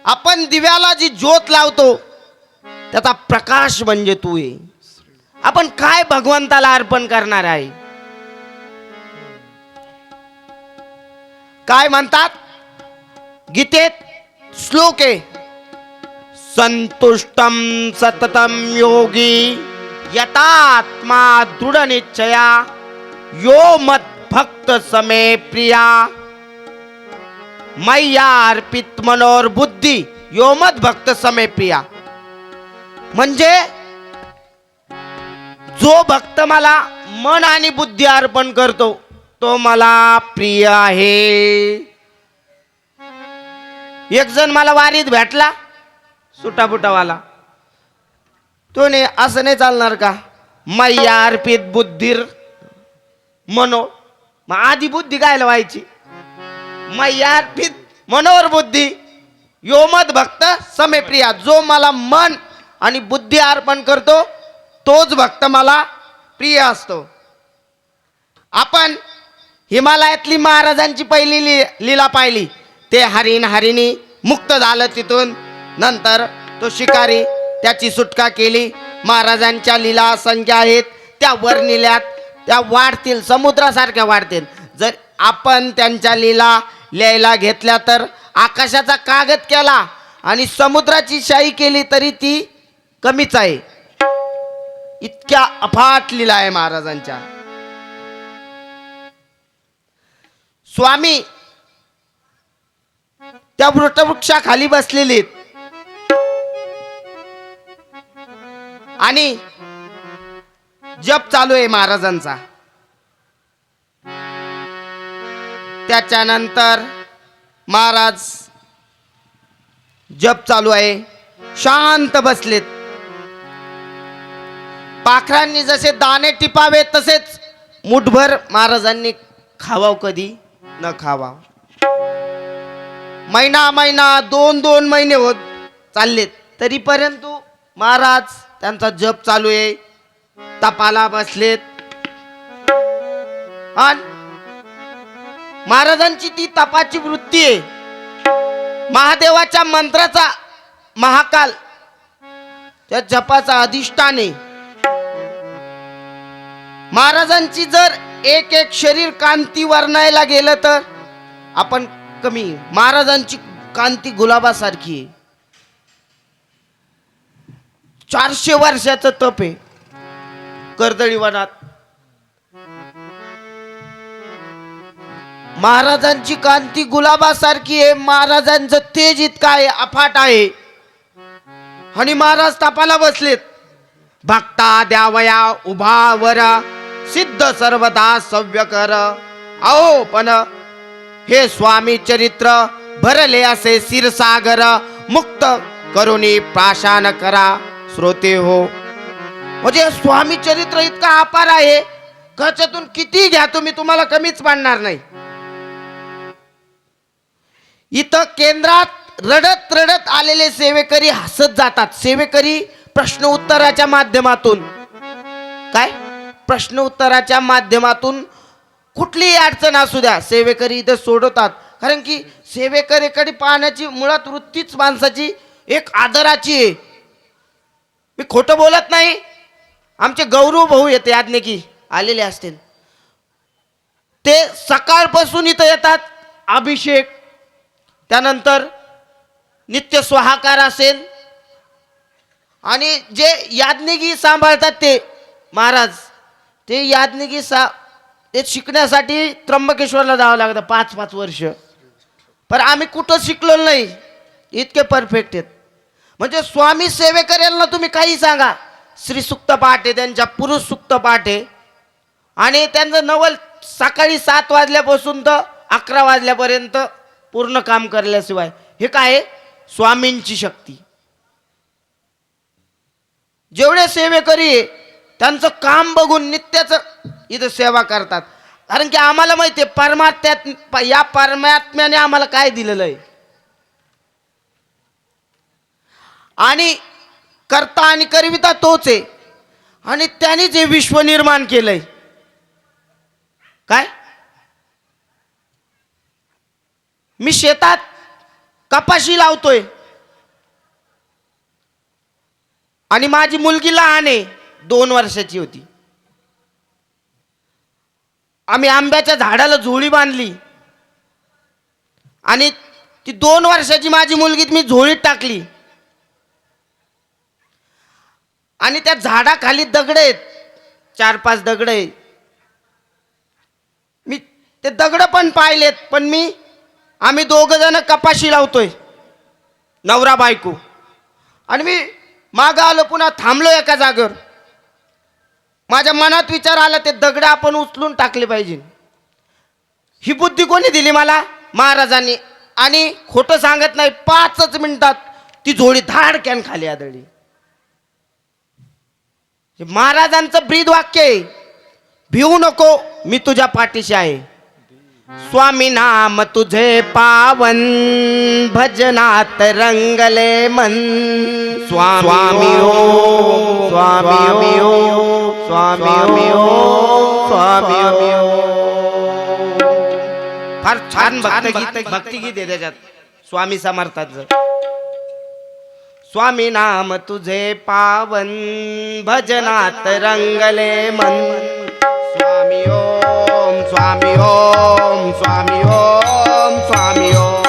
आपण दिव्याला जी ज्योत लावतो त्याचा प्रकाश म्हणजे तू आहे। आपण काय भगवंताला अर्पण करणार आहे? काय म्हणतात गीतेत? श्लोक आहे, संतुष्टम सततम योगी यतात्मा दृढ निश्चया यो मत भक्त समे प्रिया मैया अर्पित मनोर बुद्धी यो मत भक्त समे प्रिया। म्हणजे जो भक्त मला मन आणि बुद्धी अर्पण करतो तो मला प्रिय आहे। एक जण मला वारीत भेटला, सुटापुटावाला, तो ने असं नाही चालणार का? मैया अर्पित बुद्धीर मनो, मग आधी बुद्धी काय व्हायची? मैया अर्पित मनोर बुद्धी योमद भक्त समे प्रिया। जो मला मन आणि बुद्धी अर्पण करतो तोच भक्त मला प्रिय असतो। आपण हिमालयातली महाराजांची पहिली लीला पाहिली। ते हरिणी मुक्त झालं तिथून, नंतर तो शिकारी, त्याची सुटका केली। महाराजांच्या लीला असंख्य आहेत, त्या वर्णिल्यात, त्या वाढतील, समुद्रासारख्या वाढतील। जर आपण त्यांच्या लीला लिहायला घेतल्या तर आकाशाचा कागद केला आणि समुद्राची शाई केली तरी ती कमीच आहे। इतक्या अफाट लीला आहे महाराजांच्या। स्वामी त्या वृक्षाखाली बसलेले आणि जप चालू आहे महाराजांचा। त्याच्यानंतर महाराज जप चालू आहे, शांत बसलेत। पाखरांनी जसे दाणे टिपावे तसेच मुठभर महाराजांनी खावाव, कधी न खावा। महिना 2 महिने होत चाललेत तरी परंतु महाराज त्यांचा जप चालू आहे, तपाला बसलेत। आणि महाराजांची ती तपाची वृत्ती आहे। महादेवाच्या मंत्राचा महाकाल त्या जपाचा अधिष्ठान आहे। महाराजांची जर एक शरीर कांती वर्णायला गेलं तर आपण कमी। महाराजांची कांती गुलाबासारखी आहे। 400 वर्षाचं तप आहे कर्दळी वनात। महाराजांची कांती गुलाबासारखी आहे। महाराजांचं तेज इतकं आहे, अफाट आहे। आणि महाराज तपाला बसलेत। भक्ता द्यावया उभावर सिद्ध सर्वदा सव्य कर। आओ पण हे स्वामी चरित्र भरले असे क्षीरसागर मुक्त करुणी प्राशान करा श्रोते हो। म्हणजे स्वामी चरित्र इतका अपार आहे, त्याच्यातून किती घ्या तुम्ही, तुम्हाला कमीच पडणार नाही। इथं केंद्रात रडत रडत आलेले सेवेकरी हसत जातात. सेवेकरी प्रश्न उत्तराच्या माध्यमातून काय प्रश्न उत्तराच्या माध्यमातून कुठलीही अडचण असू द्या सेवेकरी इथे सोडवतात. कारण की सेवेकरीकडे पाहण्याची मुळात वृत्तीच माणसाची एक आदराची आहे. मी खोटं बोलत नाही. आमचे गौरव भाऊ येते याज्ञिकी आलेले असतील, ते सकाळपासून इथं येतात. अभिषेक, त्यानंतर नित्य स्वाहाकार असेल, आणि जे याज्ञिकी सांभाळतात ते महाराज, ते याज्ञिकी ते शिकण्यासाठी त्र्यंबकेश्वरला जावं लागतं 5-5 वर्ष. पण आम्ही कुठं शिकलो नाही, इतके परफेक्ट आहेत. म्हणजे स्वामी सेवेकऱ्यांना तुम्ही काही सांगा, श्री सुक्त पाठ आहे, त्यांच्या पुरुष सुक्त पाठ आहे, आणि त्यांचं नवल सकाळी 7 वाजल्यापासून तर 11 वाजल्यापर्यंत पूर्ण काम करल्याशिवाय. हे काय स्वामींची शक्ती. जेवढे सेवेकरी आहे त्यांचं काम बघून नित्याचं इथं सेवा करतात. कारण की आम्हाला माहिती आहे या परमात्म्याने आम्हाला काय दिलेलं आहे, आणि करता आणि करविता तोच आहे, आणि त्याने जे विश्व निर्माण केलंय. काय मी शेतात कपाशी लावतोय, आणि माझी मुलगी लहान आहे, 2 वर्षाची होती. आम्ही आंब्याच्या झाडाला झोळी बांधली, आणि ती 2 वर्षाची माझी मुलगी मी झोळीत टाकली, आणि त्या झाडाखाली दगड आहेत, 4-5 दगड आहेत. मी ते दगड पण पाहिलेत. पण आम्ही 2 जण कपाशी लावतोय, नवरा बायको, आणि मी मागं आलो, पुन्हा थांबलो एका जागेवर. माझ्या मनात विचार आला, ते दगड आपण उचलून टाकले पाहिजे. ही बुद्धी कोणी दिली मला? महाराजांनी. आणि खोटं सांगत नाही, 5च मिनिटात ती झोळी धाडक्यान खाली आदळली. महाराजांचं ब्रीद वाक्य आहे, भिवू नको, मी तुझ्या पाठीशी आहे. स्वामी नाम तुझे पावन, भजनात रंगले मन. स्वामी ओ स्वामी ओ स्वामी ओ स्वामी ओ. फार छान भक्तिगीत आहे त्याच्यात स्वामी समर्थांचं. स्वामी नाम तुझे पावन, भजनात रंगले मन. स्वामी ओम स्वामी ओम स्वामी ओम स्वामी ओम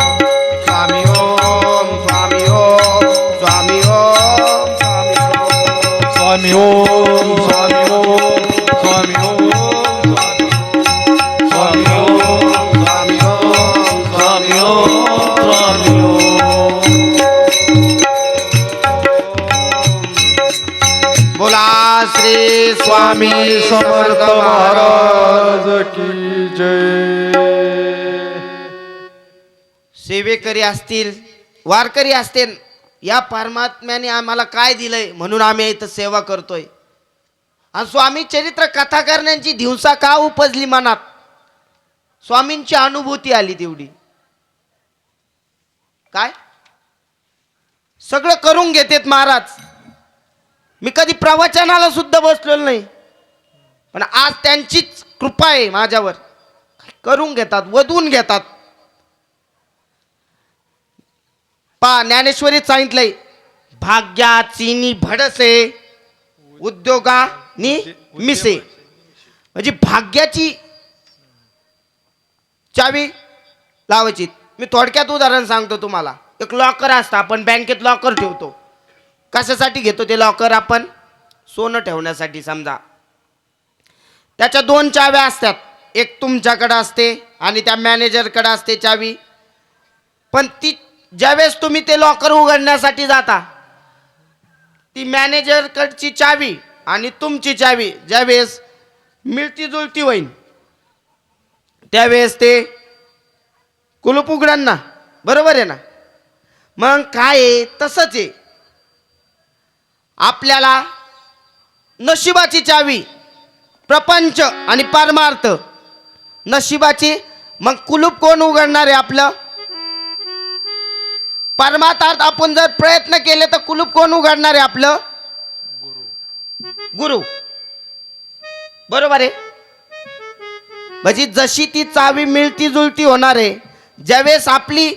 स्वामी ओम स्वामी ओम स्वामी ओम स्वामी ओम स्वामी ओम स्वामी ओम स्वामी ओम स्वामी ओम स्वामी ओम स्वामी ओम. बोला श्री स्वामी समर्थ महाराज की जय. सेवेकरी असतील, वारकरी असतील, या परमात्म्याने आम्हाला काय दिलंय म्हणून आम्ही इथं सेवा करतोय. आणि स्वामी चरित्र कथा करण्याची दिवसा का उपजली मनात, स्वामींची अनुभूती आली तेवढी. काय सगळं करून घेतात महाराज. मी कधी प्रवचनाला सुद्धा बसलेलो नाही, पण आज त्यांचीच कृपा आहे माझ्यावर. करून घेतात, वधून घेतात. ज्ञानेश्वरीत सांगितलंय, भाग्याची भडसे उद्योगानी मिसे. म्हणजे भाग्याची चावी लावायची. मी थोडक्यात उदाहरण सांगतो तुम्हाला. एक लॉकर असतं, आपण बँकेत लॉकर ठेवतो. कशासाठी घेतो ते लॉकर? आपण सोनं ठेवण्यासाठी. समजा त्याच्या 2 चाव्या असतात, एक तुमच्याकडे असते आणि त्या मॅनेजरकडे असते चावी. पण ती ज्यावेळेस तुम्ही ते लॉकर उघडण्यासाठी जाता, ती मॅनेजरकडची चावी आणि तुमची चावी ज्यावेळेस मिळती जुळती होईल, त्यावेळेस ते कुलूप उघडन ना. बरोबर आहे ना? मग काय आहे, तसंच आहे. आपल्याला नशिबाची चावी, प्रपंच आणि परमार्थ. नशिबाची, मग कुलूप कोण उघडणार आहे? आपलं परमार्थात आपण जर प्रयत्न केले तर कुलूप कोण उघडणार आहे? आपलं गुरु. बरोबर आहे. म्हणजे जशी ती चावी मिळती जुळती होणार आहे, ज्यावेळेस आपली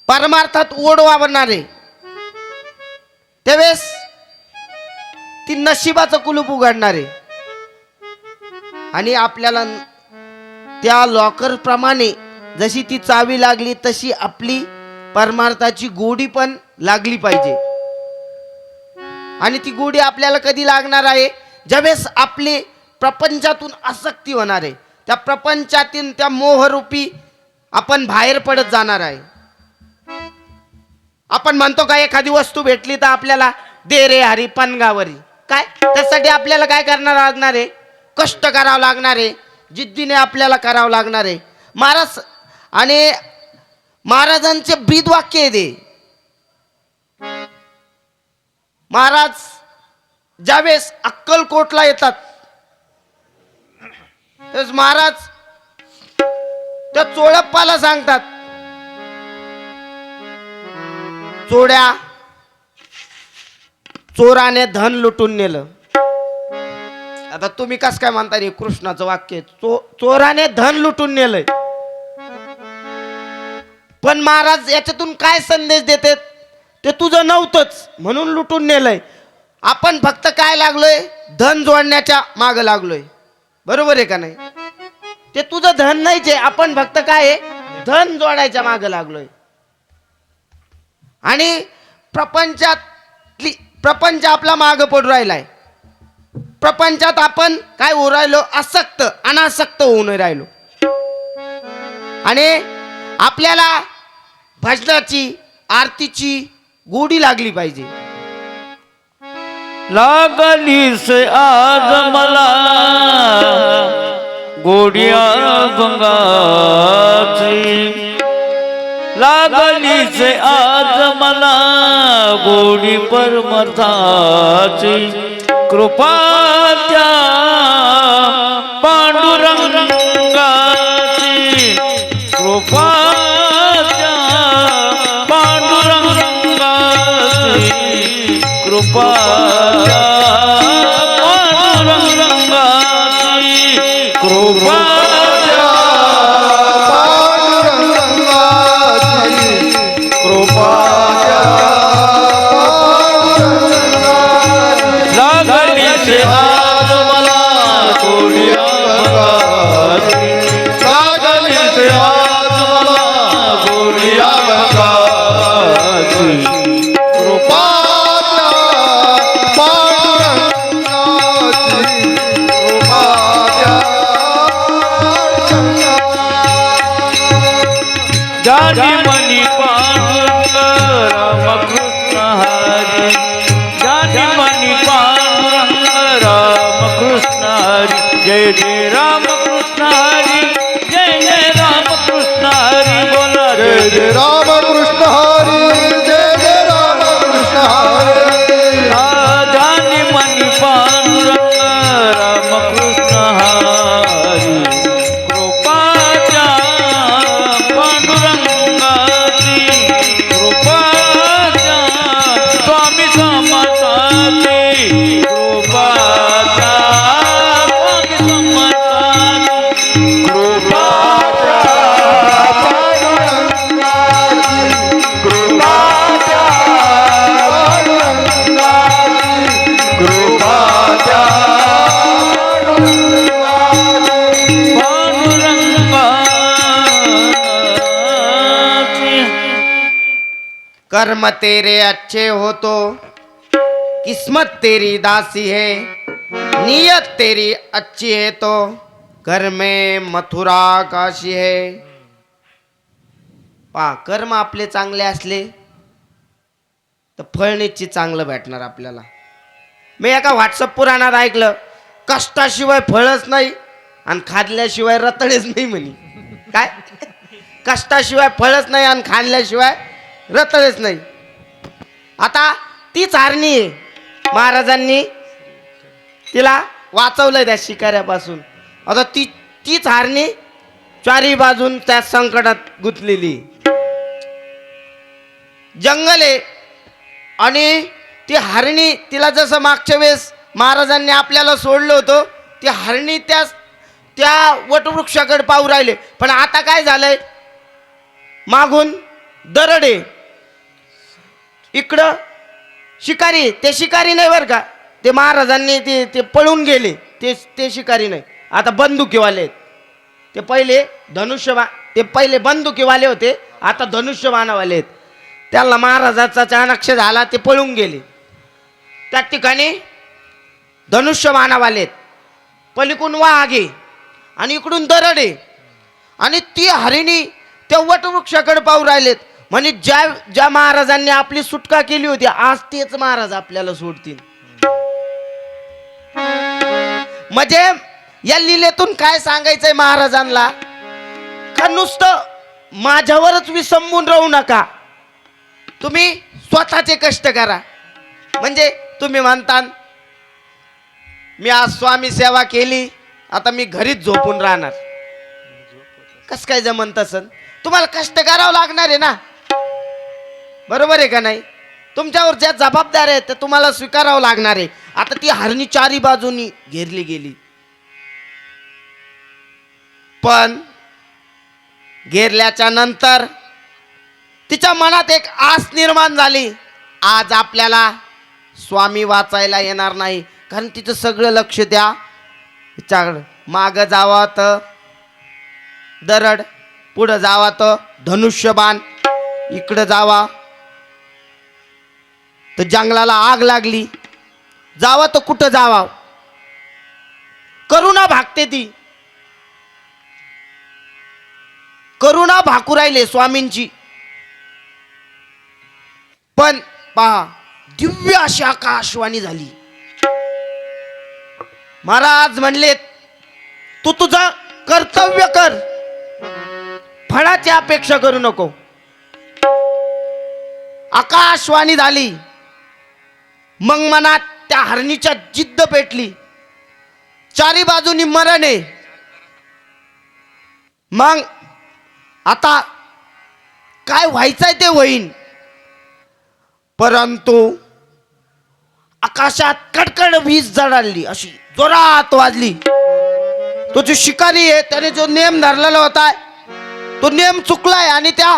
परमार्थात ओढ वावरणार आहे त्यावेळेस ती नशिबाचं कुलूप उघडणार आहे. आणि आपल्याला त्या लॉकर प्रमाणे जशी ती चावी लागली तशी आपली परमार्थाची गोडी पण लागली पाहिजे. आणि ती गोडी आपल्याला कधी लागणार आहे? ज्यावेळेस आपली प्रपंचातून आसक्ती होणार आहे, त्या प्रपंचातून त्या मोहरूपी आपण बाहेर पडत जाणार आहे. आपण म्हणतो का एखादी वस्तू भेटली तर आपल्याला दे रे हरी पनगावरी, काय त्यासाठी आपल्याला काय करावं लागणार आहे? कष्ट करावं लागणार आहे, जिद्दीने आपल्याला करावं लागणार आहे. महाराज आणि महाराजांचे ब्रीद वाक्य आहे ते. महाराज ज्यावेळेस अक्कलकोटला येतात त्यावेळेस महाराज त्या चोळप्पाला सांगतात, चोड्या चोराने धन लुटून नेलं. आता तुम्ही कस काय म्हणता? रे कृष्णाचं वाक्य, चोराने धन लुटून नेलंय. पण महाराज याच्यातून काय संदेश देतात? ते तुझं नव्हतंच म्हणून लुटून नेलंय. आपण फक्त काय लागलोय? धन जोडण्याच्या माग लागलोय. बरोबर आहे का नाही? ते तुझं धन नाहीच आहे, आपण फक्त काय आहे? धन जोडायच्या माग लागलोय. आणि प्रपंच आपला माग पडू राहिलाय. प्रपंचात आपण काय होऊ राहिलो? आसक्त अनासक्त होऊन राहिलो. आणि आपल्याला भजनाची आरतीची गोडी लागली पाहिजे. लागली से आज मला गोडिया गंगाची, लागली से आज मला गोडी परमर्थाची, कृपा त्या पांडुरंगाची, कृपा त्या पांडुरंगाची, कृपा त्या पांडुरंगाची, कृपा त्या पांडुरंगाची, कृपा लागली से आज मला गोडिया गंगाची, लागली से आज मला गोडिया गंगाची, कृपा त्या पांडुरंगाची, कृपा त्या जानी मनी पांडुरंग रामकृष्ण हरी, जानी मनी पांडुरंग रामकृष्ण हरी, जय जय रामकृष्ण हरी, जय जय रामकृष्ण हरी, बोला जय जय रामकृष्ण हरी, जय जय रामकृष्ण हरी. जानी मनी पांडुरंग रामकृष्ण हरी, कृपा त्या पांडुरंगाची, कृपा त्या स्वामी समर्थाची, कृपा त्या स्वामी समर्थाची, कृपा त्या पांडुरंगाची, कृपा त्या पांडुरंगाची, कृपा त्या पांडुरंगाची. कर्म तेरे अच्छे हो तो किस्मत तेरी दासी है, नियत तेरी अच्छी है तो घर में मथुरा काशी है. पहा, कर्म आपले चांगले असले तर फळ निश्चित चांगलं भेटणार आपल्याला. मी एका व्हॉट्सअप पुराणात ऐकलं, कष्टाशिवाय फळच नाही आणि खाल्ल्याशिवाय रतळेच नाही म्हणे. काय? कष्टाशिवाय फळच नाही आणि खाल्ल्याशिवाय रतळेच नाही. आता तीच हरणी आहे, महाराजांनी तिला वाचवलंय त्या शिकाऱ्यापासून. आता तीच हरणी चारी बाजून त्या संकटात गुंतलेली. जंगल आहे आणि ती हरणी, तिला जसं मागच्या वेळेस महाराजांनी आपल्याला सोडलं होतं, ती हरणी त्या वटवृक्षाकडे पाहू राहिले. पण आता काय झालंय, मागून दरड आहे, इकडं शिकारी. ते शिकारी नाही बरं का, ते महाराजांनी ते पळून गेले, ते शिकारी नाही. आता बंदुकीवाले आहेत. ते पहिले ते पहिले बंदुकीवाले होते, आता धनुष्यबाणावाले आहेत. त्याला महाराजाचा चाणक्ष झाला, ते पळून गेले. त्या ठिकाणी धनुष्यबाणावाले आहेत, पलीकडून वाघ आहे आणि इकडून दरड आहे. आणि ती हरिणी त्या वटवृक्षाकडे पाहू राहिलेत. म्हणजे ज्या महाराजांनी आपली सुटका केली होती, आज तेच महाराज आपल्याला सोडतील. म्हणजे या लीलेतून काय सांगायचंय महाराजांना, का नुसतं माझ्यावरच विसंबून राहू नका, तुम्ही स्वतःचे कष्ट करा. म्हणजे तुम्ही म्हणता मी आज स्वामी सेवा केली, आता मी घरीच झोपून राहणार, कस काय जमन तसं? तुम्हाला कष्ट करावं लागणार आहे ना, बरोबर आहे का नाही? तुमच्यावर ज्या जबाबदाऱ्या आहेत त्या तुम्हाला स्वीकारावं लागणार आहे. आता ती हरणी चारी बाजूनी घेरली गेली, पण घेरल्याच्या नंतर तिच्या मनात एक आस निर्माण झाली, आज आपल्याला स्वामी वाचायला येणार नाही. कारण तिचं सगळं लक्ष तिच्याकडं, मागं जावा तर दरड, पुढं जावा तर धनुष्यबाण, इकडं जावा तर जंगलाला आग लागली, जावा तर कुठं जावा. करुणा भागते ती, करुणा भाकू राहिले स्वामींची. पण पहा, दिव्य अशी आकाशवाणी झाली. महाराज म्हणले, तू तुझं कर्तव्य कर, फळाची अपेक्षा करू नको. आकाशवाणी झाली. मग मनात त्या हरणीच्या जिद्द पेटली, चारी बाजूनी मरण आहे. मग आता काय व्हायचंय ते होईन. परंतु आकाशात कडकड वीज जळाली, अशी जोरात वाजली. तो जो शिकारी आहे त्याने जो नेम धरलेला होता तो नेम चुकलाय आणि त्या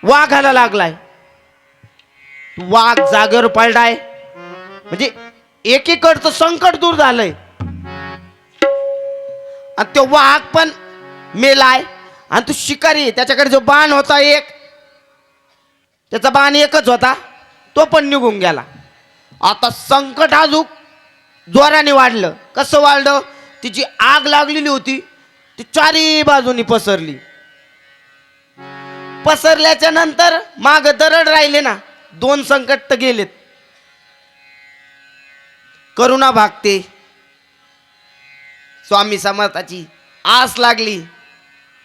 वाघाला लागलाय. वाघ जागेवर पडलाय, म्हणजे एकीकडचं संकट दूर झालंय. आणि तो वाघ पण मेलाय आणि तो शिकारी, त्याच्याकडे जो बाण होता एक, त्याचा बाण एकच होता, तो पण निघून गेला. आता संकट अजून जोराने वाढलं. कसं वाढलं, तिची आग लागलेली होती ती चारी बाजूनी पसरली. पसरल्याच्या नंतर माग दरड राहिले ना, दोन संकट तर गेलेत. करुणा भागते, स्वामी समर्थाची आस लागली.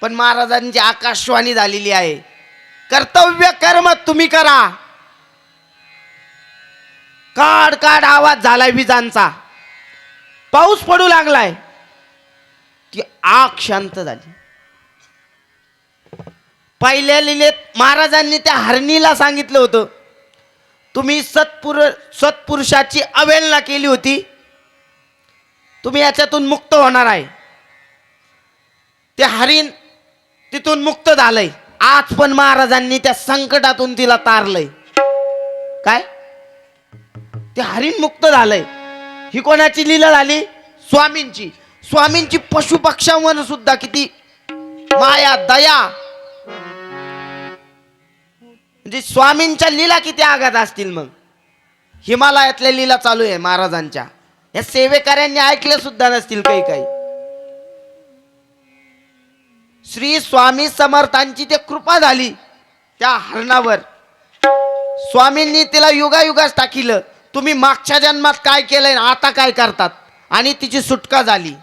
पण महाराजांची आकाशवाणी झालेली आहे, कर्तव्य कर्म तुम्ही करा. काड काड आवाज झालाय विजांचा, पाऊस पडू लागलाय. ती आग शांत झाली. पहिल्या लिलेत महाराजांनी त्या हरणीला सांगितलं होतं, तुम्ही सत्पुरुषाची अवहेलना केली होती, तुम्ही याच्यातून मुक्त होणार आहे. ते हरिण तिथून मुक्त झालंय. आज पण महाराजांनी त्या संकटातून तिला तारलंय. काय, ते हरिण मुक्त झालंय. ही कोणाची लीला झाली? स्वामींची. स्वामींची पशुपक्ष्यांवर सुद्धा किती माया, दया. म्हणजे स्वामींच्या लीला किती आघात असतील. मग हिमालयातल्या लीला चालू आहे महाराजांच्या, या सेवेकऱ्यांनी ऐकल्या सुद्धा नसतील काही काही. श्री स्वामी समर्थांची ते कृपा झाली त्या हरणावर. स्वामींनी तिला युगायुगास टाकिलं, तुम्ही मागच्या जन्मात काय केलंय, आता काय करतात, आणि तिची सुटका झाली.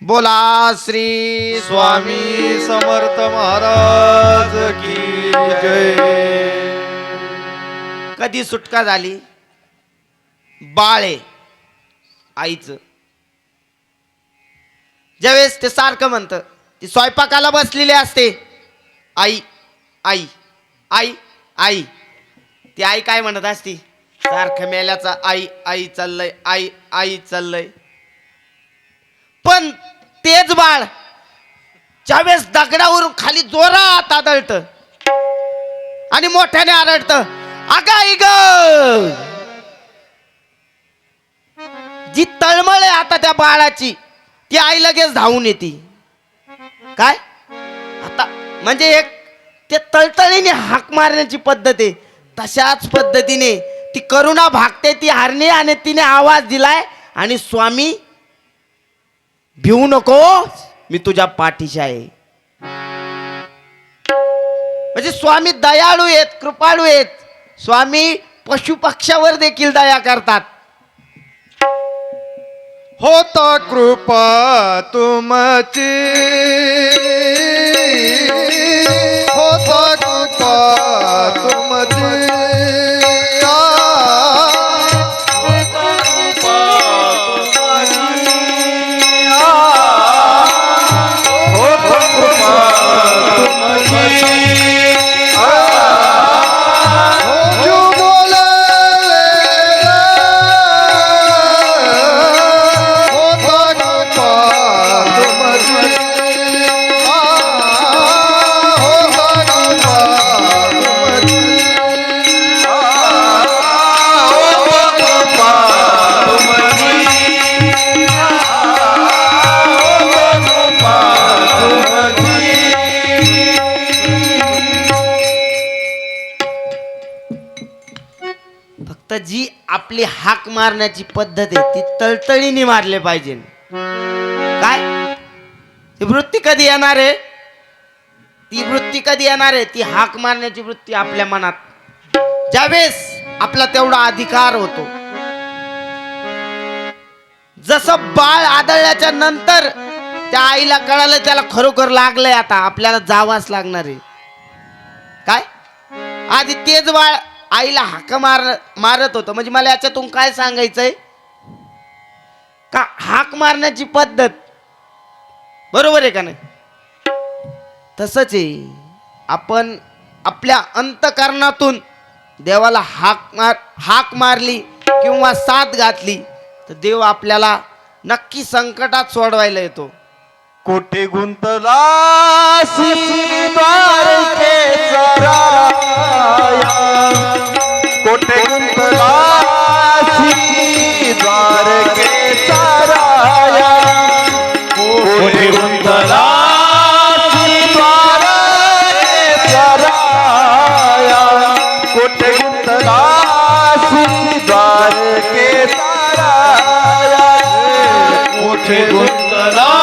बोला श्री स्वामी समर्थ महाराज की जय. कधी सुटका झाली? बाळे आईचं. ज्यावेळेस ते सारखं म्हणतं, ती स्वयंपाकाला बसलेली असते, आई आई आई, आई, ती आई काय म्हणत असती सारखं मेल्याचा आई आई चाललंय, आई आई चाललंय. पण तेच बाळ ज्यावेळेस दगडावरून खाली जोरात आदळत आणि मोठ्याने आरडत, अगं आई ग, जी तळमळ आहे आता त्या बाळाची ती आई लगेच धावून येते. काय आता म्हणजे एक ते तळतळीने हाक मारण्याची पद्धत आहे, तशाच पद्धतीने ती करुणा भागते, ती हरणे आणि तिने आवाज दिलाय आणि स्वामी भिवू नको, मी तुझ्या पाठीशी आहे. म्हणजे स्वामी दयाळू आहेत, कृपाळू आहेत. स्वामी पशुपक्ष्यावर देखील दया करतात. होता कृपा तुमची, होता कृपा तुमची, फक्त जी आपली हाक मारण्याची पद्धत आहे ती तळतळीने मारले पाहिजे. काय ती वृत्ती कधी येणार आहे, ती वृत्ती कधी येणार आहे, ती हाक मारण्याची वृत्ती आपल्या मनात ज्यावेळेस आपला तेवढा अधिकार होतो. जसं बाळ आदळल्याच्या नंतर त्या आईला कळालं त्याला खरोखर लागलंय, आता आपल्याला जावाच लागणार आहे. काय आधी तेच बाळ आईला हाक मारत होतं. म्हणजे मला याच्यातून काय सांगायचंय का, हाक मारण्याची पद्धत बरोबर आहे का नाही, तसंच आहे. आपण आपल्या अंतकरणातून देवाला हाक मारली किंवा साथ घातली तर देव आपल्याला नक्की संकटात सोडवायला येतो. कोठे गुंतलासी द्वारकेचा राया, कोठे गुंतलासी द्वारकेचा राया, कोठे गुंतलासी द्वारकेचा राया, कोठे गुंतलासी द्वारकेचा राया, कोठे गुंतला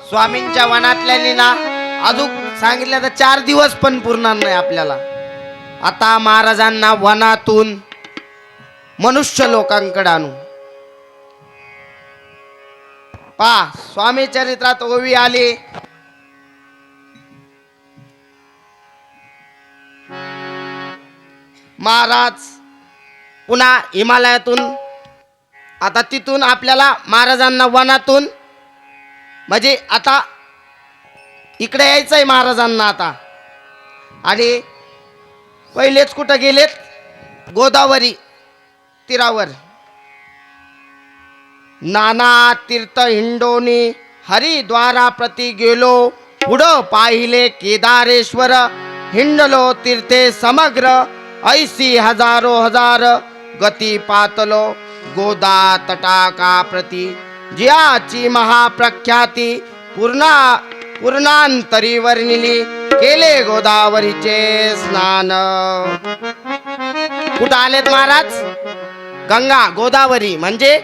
स्वामींच्या वनातल्या ना अजून सांगितलं तर 4 दिवस पण पुरणार नाही आपल्याला. आता महाराजांना वनातून मनुष्य लोकांकडे आणू. पा स्वामी चरित्रात ओवी आली. महाराज पुन्हा हिमालयातून, आता तिथून आपल्याला महाराजांना वनातून म्हणजे आता इकडे यायचंय महाराजांना आता. आणि पहिलेच कुठं गेलेत? गोदावरी तीरावर. नाना तीर्थ हिंडोनी हरिद्वारा प्रति गेलो, पुढं पाहिले केदारेश्वर, हिंडलो तीर्थे समग्र, ऐसी हजारो हजार गती पातलो, गोदा तटाका प्रति, जियाची महाप्रख्याती पूर्णांतरी वर्णिली, केले गोदावरीचे स्नान. कुठं आलेत महाराज? गंगा गोदावरी म्हणजे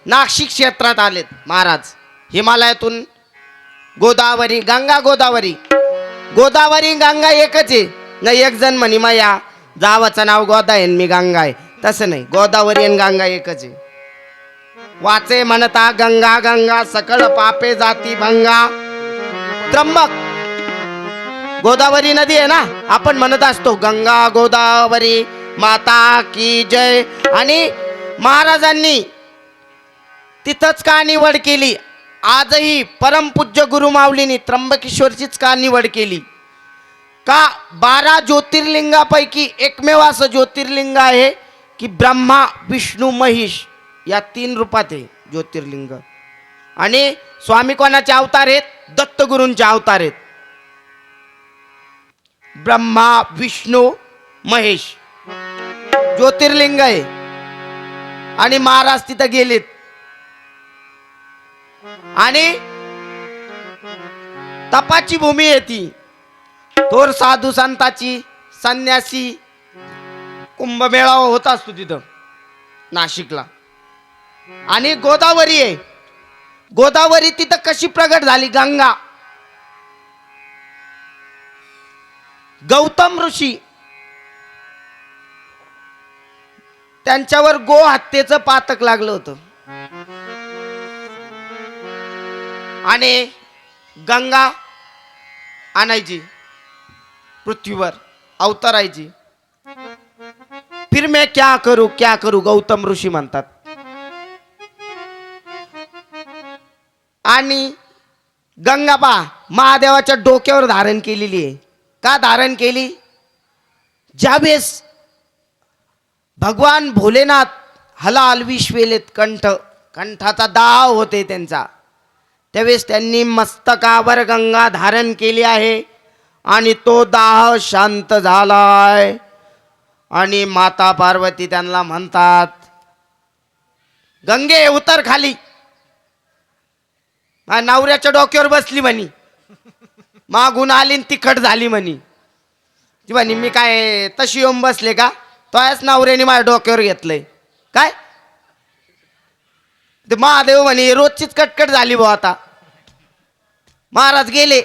नाशिक क्षेत्रात आलेत महाराज. हिमालयातून गोदावरी, गंगा गोदावरी, गोदावरी गंगा एकच आहे. नाही एक जण म्हणे माया जावाचं नाव गोदा आहे मी गंगा आहे, तसं नाही. गोदावरी आणि गंगा एकच आहे. वाचे म्हणता गंगा गंगा सकळ पापे जाती भंगा. त्र्यंबक गोदावरी नदी आहे ना, आपण म्हणत असतो गंगा गोदावरी माता की जय. आणि महाराजांनी तिथंच का निवड केली? आजही परमपूज्य गुरु माऊलींनी त्र्यंबकेश्वरचीच का निवड केली? का 12 ज्योतिर्लिंगापैकी एकमेव असं ज्योतिर्लिंग आहे की ब्रह्मा विष्णू महेश या 3 रूपात आहे ज्योतिर्लिंग. आणि स्वामी कोणाचे अवतार आहेत? दत्तगुरूंचे अवतार आहेत. ब्रह्मा विष्णू महेश ज्योतिर्लिंग आहे. आणि महाराज तिथं गेलेत. आणि तपाची भूमी आहे ती. थोर साधू संताची, संन्यासी कुंभमेळा होत असतो तिथं नाशिकला. आणि गोदावरी आहे. गोदावरी तिथं कशी प्रगट झाली? गंगा. गौतम ऋषी त्यांच्यावर गो हत्येचं पातक लागलं होतं. आणि गंगा आणायची पृथ्वीवर, अवतरायची. फिर मैं क्या करू गौतम ऋषी म्हणतात. आणि गंगाबा महादेवाच्या डोक्यावर धारण केलेली आहे. का धारण केली? ज्यावेळेस भगवान भोलेनाथ हलाल विश्वेलेत कंठाचा दाव होते त्यांचा, त्यावेळेस त्यांनी मस्तकावर गंगा धारण केली आहे. आणि तो दाह शांत झालाय. आणि माता पार्वती त्यांना म्हणतात गंगे उतर खाली. नवऱ्याच्या डोक्यावर बसली म्हणी, मागून आली तिखट झाली म्हणी. ती म्हणी मी काय तशी येऊन बसले का? तोच नवऱ्याने माझ्या डोक्यावर घेतलंय काय? ते महादेव म्हणे रोजचीच कटकट झाली भाऊ आता. महाराज गेले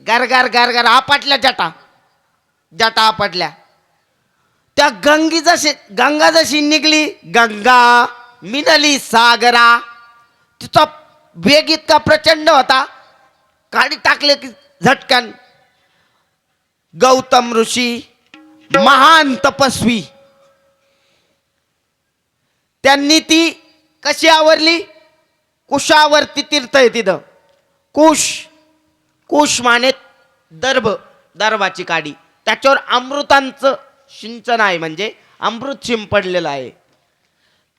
गार गार आपटल्या जटा आपटल्या. त्या गंगा जशी निघली, गंगा मिनली सागरा. तिचा वेग इतका प्रचंड होता, काढी टाकले की झटकन. गौतम ऋषी महान तपस्वी, त्यांनी ती कशी आवरली? कुशावर्ती तीर्थ आहे तिथं. कुश माने दर्भाची काडी, त्याच्यावर अमृतांचं सिंचन आहे, म्हणजे अमृत शिंपडलेलं आहे.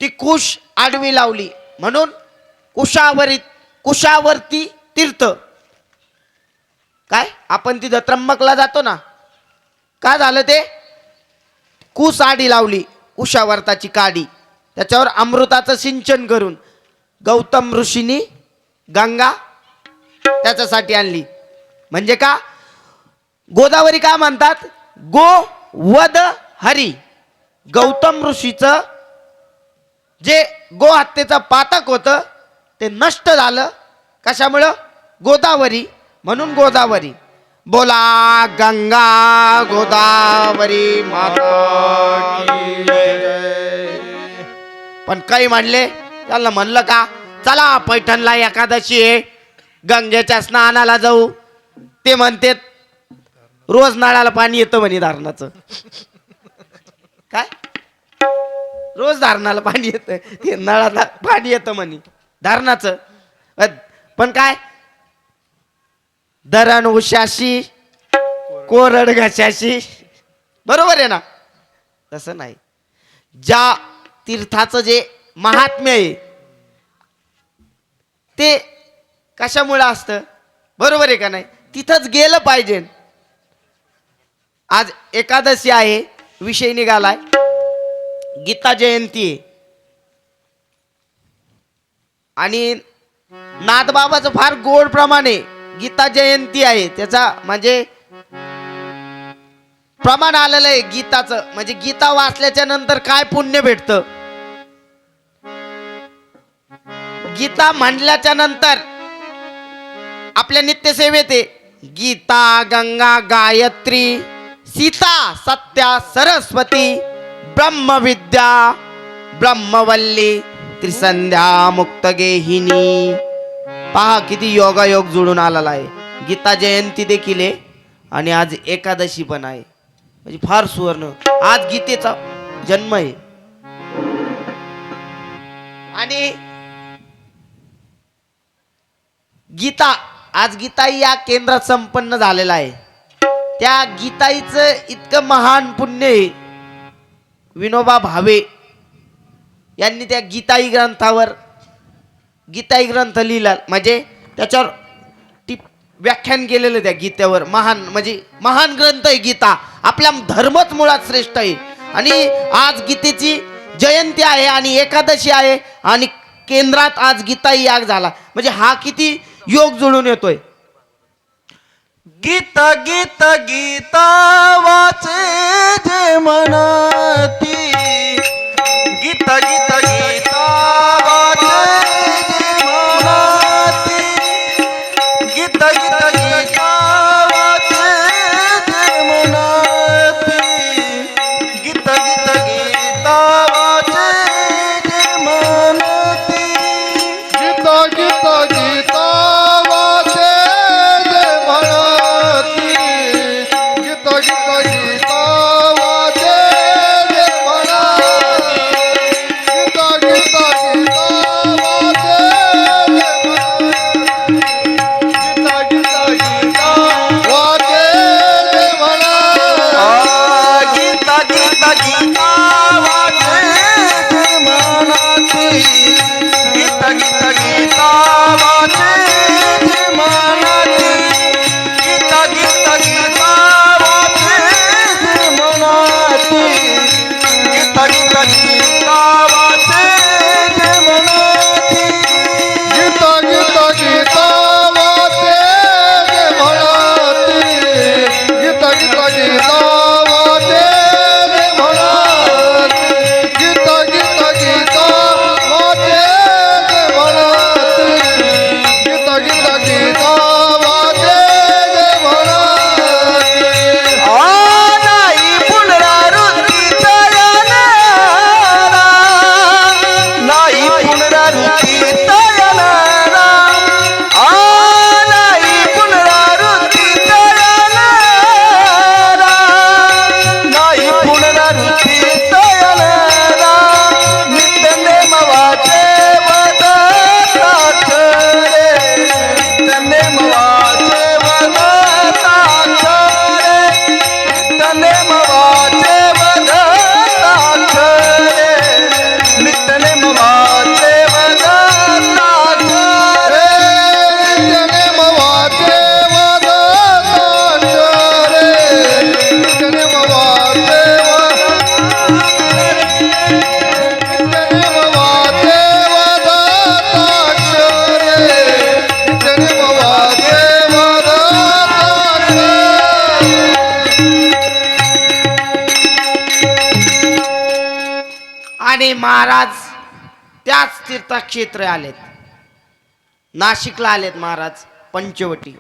ती कुश आडवी लावली म्हणून कुशावर्ती तीर्थ. काय आपण तिथं त्र्यंबकला जातो ना, का झालं ते? कुश आडी लावली, कुशावर्ताची काडी, त्याच्यावर अमृताचं सिंचन करून गौतम ऋषींनी गंगा त्याच्यासाठी आणली. म्हणजे का? गोदावरी का म्हणतात? गो वद हरी. गौतम ऋषीचं जे गो हत्येचं पातक होतं ते नष्ट झालं. कशामुळं? गोदावरी, म्हणून गोदावरी. बोला गंगा गोदावरी माता की जय. पण काही म्हणले त्याला म्हणलं का चला पैठणला एकादशी आहे गंगेच्या स्नानाला जाऊ. ते म्हणते रोज नळाला पाणी येतं म्हणे धारणाचं. काय रोज धारणाला पाणी येतं ते नळाला पाणी येतं म्हणे धारणाचं. पण काय धरण उशाशी कोरड घशाशी बरोबर आहे ना. तसं नाही. ज्या तीर्थाचं जे महात्म्य आहे ते कशामुळे असतं बरोबर आहे का नाही. तिथंच गेलं पाहिजे. आज एकादशी आहे विषय निघालाय गीता जयंती आहे आणि नाथबाबाचं फार गोड प्रमाणे गीता जयंती आहे. त्याचा म्हणजे प्रमाण आलेलं आहे गीताचं. म्हणजे गीता वाचल्याच्या नंतर काय पुण्य भेटतं. गीता म्हणल्याच्या नंतर आपल्या नित्यसेवेत आहे गीता गंगा गायत्री सीता सत्या सरस्वती ब्रह्मविद्या ब्रह्मवल्ली त्रिसंध्या मुक्तगेहिनी. पहा किती योगायोग जुळून आलेला आहे. गीता जयंती देखील आहे आणि आज एकादशी पण आहे. म्हणजे फार सुवर्ण आज गीतेचा जन्म आहे. आणि गीता आज गीताई या केंद्रात संपन्न झालेला आहे. त्या गीताईचं इतकं महान पुण्य आहे. विनोबा भावे यांनी त्या गीताई ग्रंथावर गीताई ग्रंथ लिहिला. म्हणजे त्याच्यावर व्याख्यान केलेलं त्या गीतेवर. महान म्हणजे महान ग्रंथ आहे गीता. आपला धर्मच मुळात श्रेष्ठ आहे. आणि आज गीतेची जयंती आहे आणि एकादशी आहे आणि केंद्रात आज गीताई याग झाला. म्हणजे हा किती योग जुळून येतोय. गीत गीत गीता वाचे जे म्हणती गीत गीत गीता वाचे जे म्हणती गीत गीत गीता वाचे जे म्हणती गीत गीत गीता वाचे जे म्हणती गीता गीता गीता वाचे जे म्हणती गीता गीता गीता वाचे जे म्हणती गीता गीता गीता वाचे जे म्हणती गीता गीता गीता वाचे जे म्हणती गीता गीता गीता वाचे जे म्हणती गीता गीता गीता वाचे जे म्हणती गीता गीता गीता वाचे जे म्हणती गीता गीता गीता वाचे जे म्हणती गीता गीता गीता वाचे जे म्हणती गीता गीता गीता वाचे जे म्हणती गीता गीता गीता वाचे जे म्हणती गीता गीता गीता वाचे जे म्हणती नाही पुनरावृत्ती तयाला नाही पुनरावृत्ती तयाला नाही पुनरावृत्ती तयाला नाही पुनरावृत्ती तयाला नित्य नेमवाचे वदतात रे नित्य नेमवाचे वदतात रे नित्य नेमवाचे वदतात रे नित्य नेमवाचे वदतात रे जने मवाचे वदतात रे जने मवाचे जने मवाचे वदतात रे जने मवाचे वदतात रे. आणि महाराज त्याच तीर्थक्षेत्र आलेत. नाशिकला आलेत महाराज पंचवटी.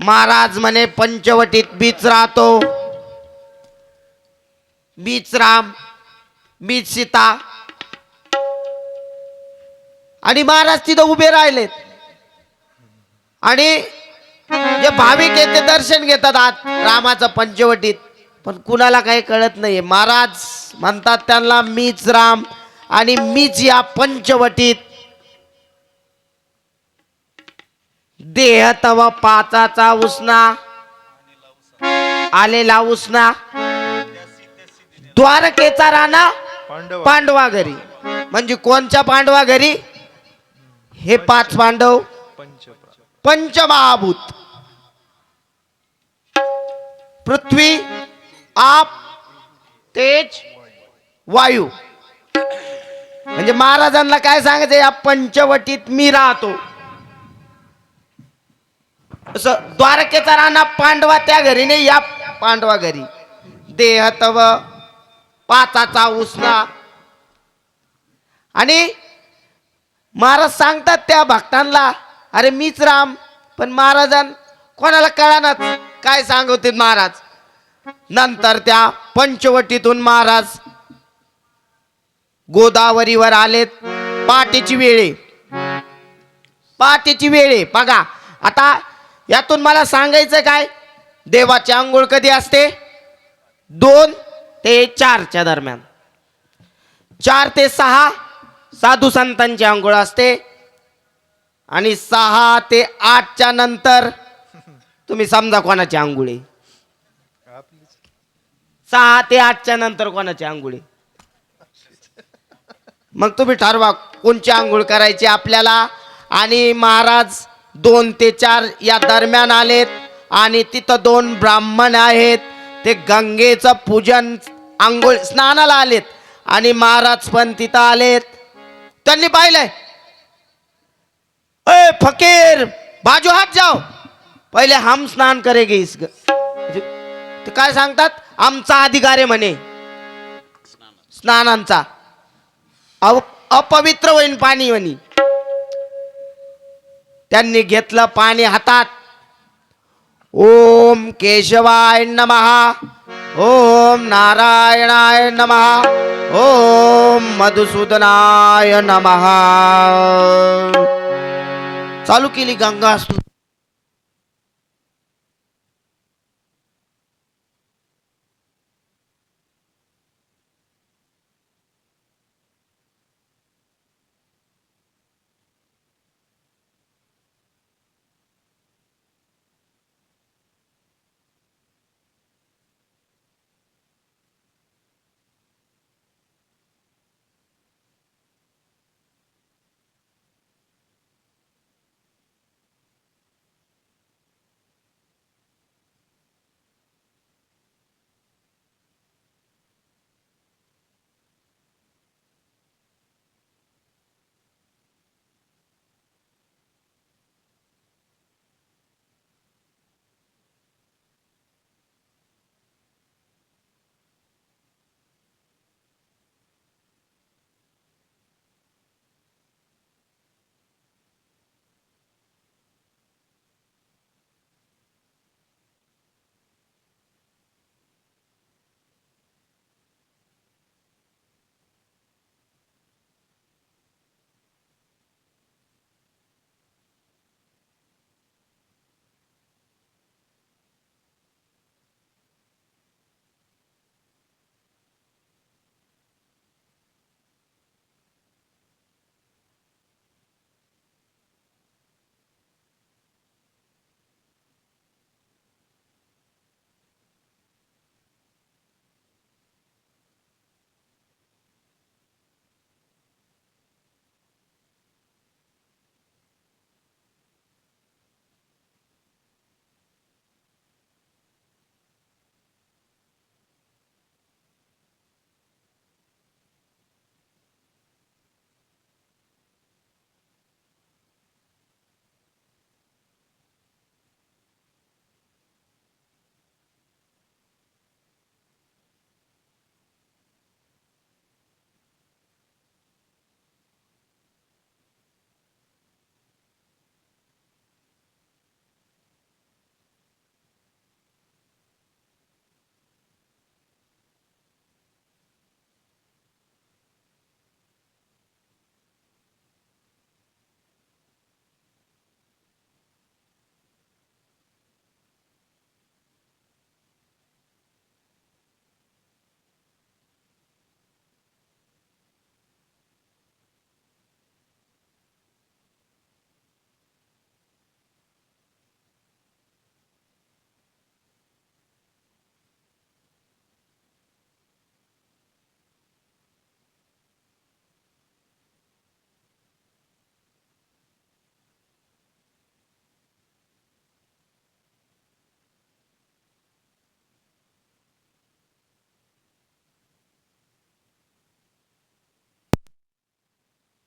महाराज म्हणे पंचवटीत बीच राहतो, बीच राम, बीच सीता. आणि महाराज तिथं उभे राहिलेत आणि जे भाविक आहेत ते दर्शन घेतात आत रामाचं पंचवटीत. पण कुणाला काही कळत नाही. महाराज म्हणतात त्यांना मीच राम आणि मीच या पंचवटीत. देह तव पाचाचा उसना आलेला उसना, द्वारकेचा राणा पांडवा घरी. म्हणजे कोणच्या पांडवा घरी? हे 5 पांडव पंचमहाभूत, पृथ्वी, आप, तेज, वायू. म्हणजे महाराजांना काय सांगायचं? या पंचवटीत मी राहतो. असं द्वारकेचा राणा पांडवा त्या घरी नाही, या पांडवा घरी. देह तव पाचाचा उसना. आणि महाराज सांगतात त्या भक्तांना, अरे मीच राम. पण महाराजां कोणाला कळानाच काय सांगवते महाराज. नंतर त्या पंचवटीतून महाराज गोदावरीवर आलेत. पहाटेची वेळे, पहाटेची वेळे बघा. आता यातून मला सांगायचं काय? देवाची आंघोळ कधी असते? 2 ते 4 दरम्यान. 4 ते 6 साधू संतांची आंघोळ असते. आणि 6 ते 8 नंतर तुम्ही समजा कोणाची आंघोळी. 6 ते 8 नंतर कोणाची आंघोळी. मग तुम्ही ठरवा कोणची आंघोळ करायची आपल्याला. आणि महाराज 2 ते 4 या दरम्यान आलेत आणि तिथं 2 ब्राह्मण आहेत. ते गंगेचं पूजन आंघोळ स्नानाला आलेत आणि महाराज पण तिथं आलेत. त्यांनी पाहिलंय, ए फकीर बाजू हात जाओ, पहिले हम स्नान करेगे इस. ते काय सांगतात? आमचा अधिकार आहे म्हणे स्नानांचा. अपवित्र होईन पाणी म्हणे. त्यांनी घेतलं पाणी हातात. ओम केशवाय नमः, ओम नारायणाय नमः, ओम मधुसूदनाय नमः. चालू केली गंगा स्तुती.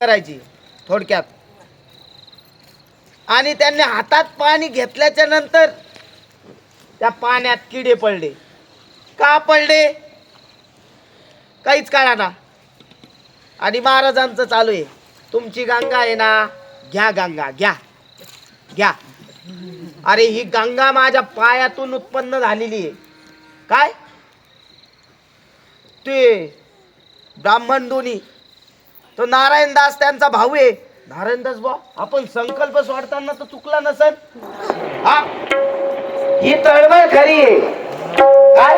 करायची थोडक्यात. आणि त्यांनी हातात पाणी घेतल्याच्या नंतर त्या पाण्यात किडे पडले. का पडले काहीच कळाना. आणि महाराजांचं चालू आहे, तुमची गंगा आहे ना, घ्या गंगा, घ्या घ्या. अरे ही गंगा माझ्या पायातून उत्पन्न झालेली आहे. काय ते ब्राह्मण दोन्ही, तो नारायण दास त्यांचा भाऊ आहे. नारायण दास बा, आपण संकल्प सोडताना तर चुकला नसेल. हा ही तळमळ खरी आहे. काय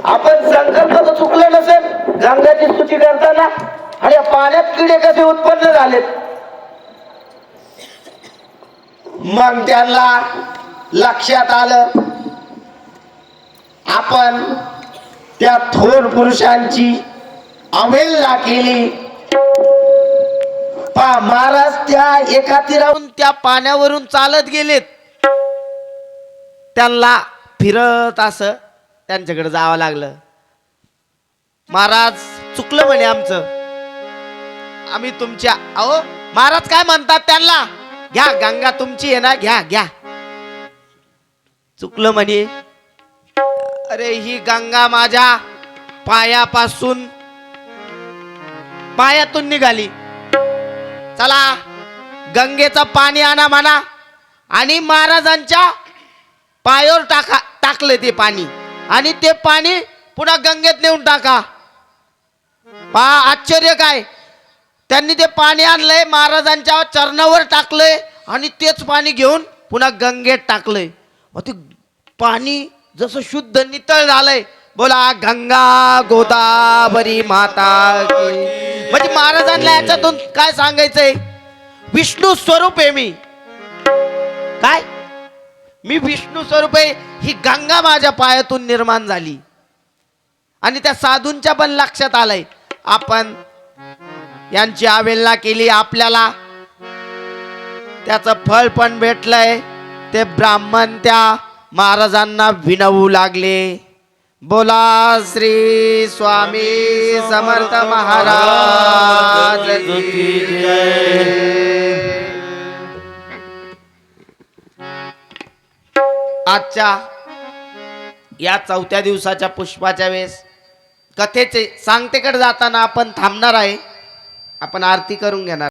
आपण संकल्प तर चुकलं नसेल गंगाची स्तुती करताना. आणि पाण्यात किडे कसे उत्पन्न झालेत. मग त्यांना लक्षात आलं, आपण त्या थोर पुरुषांची अवहेलना केली. महाराज त्या एका तीरावरून त्या पाण्यावरून चालत गेलेत. त्यांना फिरत असं त्यांच्याकडे जावं लागलं. महाराज चुकलं म्हणे आमचं, आम्ही तुमच्या. अहो महाराज काय म्हणतात त्यांना, घ्या गंगा तुमची आहे ना, घ्या घ्या. चुकलं म्हणे. अरे ही गंगा माझ्या पायातून निघाली. चला गंगेचं पाणी आणा म्हणा. आणि महाराजांच्या पायावर टाकलं ते पाणी. आणि ते पाणी पुन्हा गंगेत नेऊन टाका. पहा आश्चर्य काय, त्यांनी ते पाणी आणलंय, महाराजांच्या चरणावर टाकलंय आणि तेच पाणी घेऊन पुन्हा गंगेत टाकलंय. ते पाणी जसं शुद्ध नितळ झालंय. बोला गंगा गोदावरी माता की. म्हणजे महाराजांना याच्यातून काय सांगायचंय, विष्णू स्वरूप आहे मी. काय मी विष्णू स्वरूप आहे. ही गंगा माझ्या पायातून निर्माण झाली. आणि त्या साधूंच्या पण लक्षात आलंय, आपण यांची अवहेलना केली, आपल्याला त्याचं फळ पण भेटलंय. ते ब्राह्मण त्या महाराजांना विनवू लागले. बोला श्री स्वामी समर्थ महाराज की जय. आजच्या या 4थ्या दिवसाच्या पुष्पाच्या वेळेस कथेचे सांगतेकडे जाताना आपण थांबणार आहे. आपण आरती करून घेणार.